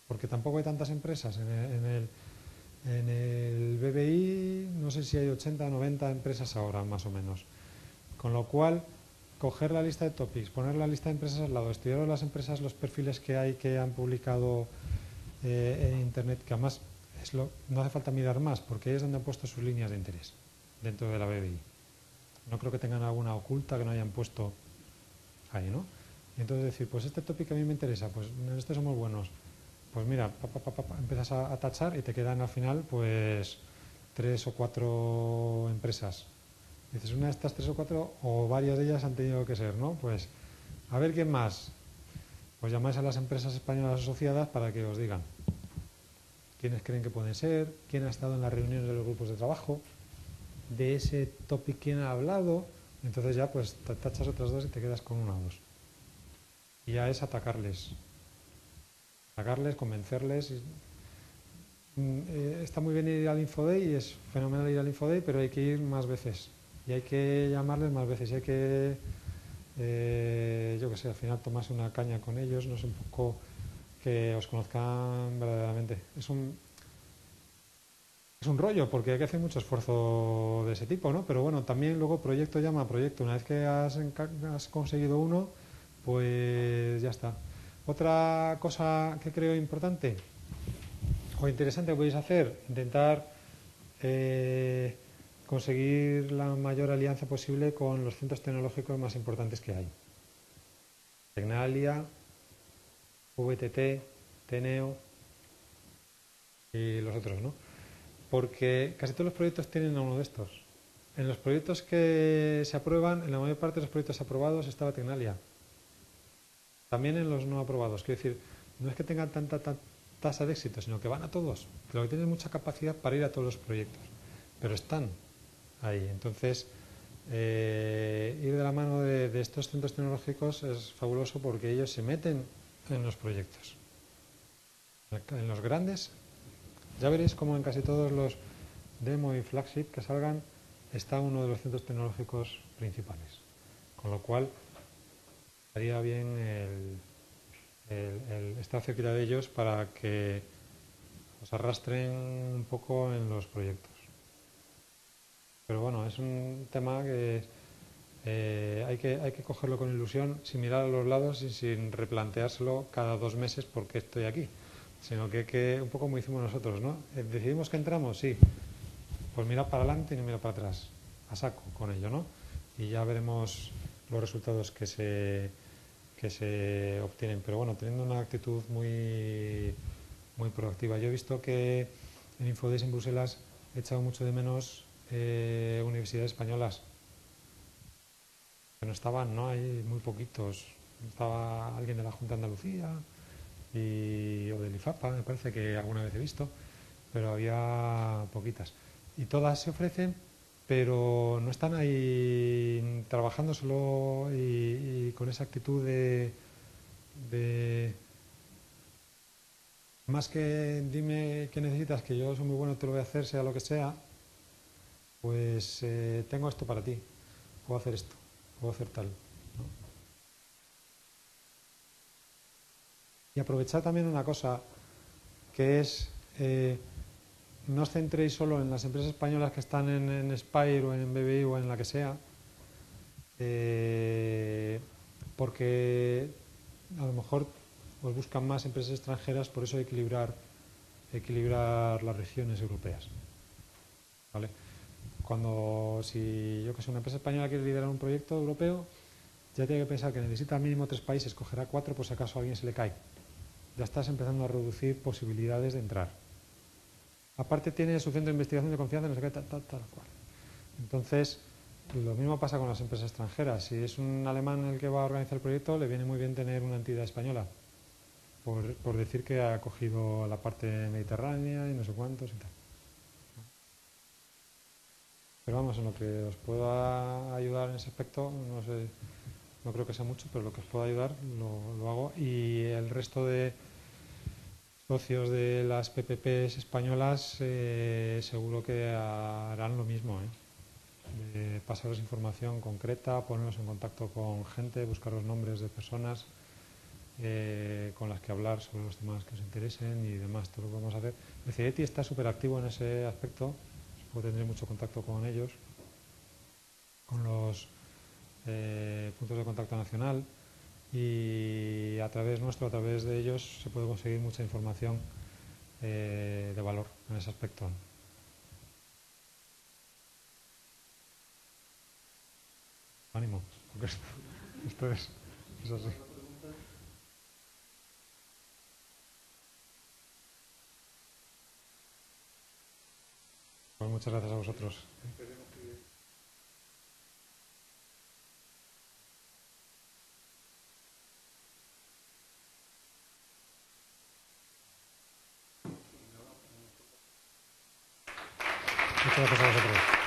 Porque tampoco hay tantas empresas. En el BBI no sé si hay 80 o 90 empresas ahora, más o menos. Con lo cual, coger la lista de topics, poner la lista de empresas al lado, estudiar las empresas, los perfiles que hay que han publicado en Internet, que además no hace falta mirar más, porque ahí es donde han puesto sus líneas de interés dentro de la BBI. No creo que tengan alguna oculta que no hayan puesto ahí, ¿no? Y entonces decir, pues este tópico a mí me interesa, pues en este somos buenos. Pues mira, empiezas a tachar y te quedan al final pues 3 o 4 empresas. Dices, una de estas 3 o 4 o varias de ellas han tenido que ser, ¿no? Pues a ver quién más. Pues llamáis a las empresas españolas asociadas para que os digan quiénes creen que pueden ser, quién ha estado en las reuniones de los grupos de trabajo, de ese topic quién ha hablado. Entonces ya pues tachas otras 2 y te quedas con 1 o 2. Y ya es atacarles, convencerles. Está muy bien ir al Infoday y es fenomenal ir al Infoday, pero hay que ir más veces. Y hay que llamarles más veces. Y hay que, yo qué sé, al final tomarse una caña con ellos, no sé, un poco que os conozcan verdaderamente. Es un rollo, porque hay que hacer mucho esfuerzo de ese tipo, ¿no? Pero bueno, también luego proyecto llama a proyecto. Una vez que has conseguido uno, pues ya está. Otra cosa que creo importante o interesante que podéis hacer, intentar conseguir la mayor alianza posible con los centros tecnológicos más importantes que hay. Tecnalia, VTT, Teneo y los otros, ¿no? Porque casi todos los proyectos tienen a uno de estos. En los proyectos que se aprueban, en la mayor parte de los proyectos aprobados estaba Tecnalia. También en los no aprobados. Quiero decir, no es que tengan tanta tasa de éxito, sino que van a todos. Lo que tienen mucha capacidad para ir a todos los proyectos. Pero están ahí. Entonces, ir de la mano de estos centros tecnológicos es fabuloso porque ellos se meten en los proyectos. En los grandes, ya veréis como en casi todos los demo y flagship que salgan está uno de los centros tecnológicos principales. Con lo cual, estaría bien el estar cerquita de ellos para que os arrastren un poco en los proyectos. Pero bueno, es un tema que hay que cogerlo con ilusión, sin mirar a los lados y sin replanteárselo cada 2 meses porque estoy aquí. Sino que un poco como hicimos nosotros, ¿no? ¿Decidimos que entramos? Sí. Pues mira para adelante y no mira para atrás. A saco con ello, ¿no? Y ya veremos los resultados que que se obtienen. Pero bueno, teniendo una actitud muy, muy proactiva. Yo he visto que en Infodays en Bruselas he echado mucho de menos universidades españolas. Que no estaban, ¿no? Hay muy poquitos. Estaba alguien de la Junta de Andalucía o del IFAPA, me parece que alguna vez he visto, pero había poquitas. Y todas se ofrecen, pero no están ahí trabajando solo y con esa actitud de más que dime qué necesitas, que yo soy muy bueno, te lo voy a hacer, sea lo que sea, pues tengo esto para ti, puedo hacer esto, puedo hacer tal, ¿no? Y aprovechar también una cosa, que es, no os centréis solo en las empresas españolas que están en Spire o en BBI o en la que sea, porque a lo mejor os buscan más empresas extranjeras, por eso equilibrar las regiones europeas, ¿vale? Si yo que soy una empresa española quiere liderar un proyecto europeo, ya tiene que pensar que necesita al mínimo 3 países, cogerá 4 por si acaso a alguien se le cae. Ya estás empezando a reducir posibilidades de entrar. Aparte tiene su centro de investigación de confianza, no sé qué, tal cual. Entonces, lo mismo pasa con las empresas extranjeras. Si es un alemán el que va a organizar el proyecto, le viene muy bien tener una entidad española, por decir que ha cogido la parte mediterránea y no sé cuántos y tal. Pero vamos, en lo que os pueda ayudar en ese aspecto, no sé, no creo que sea mucho, pero lo que os pueda ayudar lo hago. Y el resto de socios de las PPPs españolas seguro que harán lo mismo, de pasaros información concreta, ponernos en contacto con gente, buscar los nombres de personas con las que hablar sobre los temas que os interesen y demás, todo lo que vamos a hacer. El CIETI está súper activo en ese aspecto, supongo que tendré mucho contacto con ellos, con los puntos de contacto nacional, y a través de ellos se puede conseguir mucha información de valor en ese aspecto. Ánimo, porque esto es así. Pues muchas gracias a vosotros. Muchas gracias a vosotros.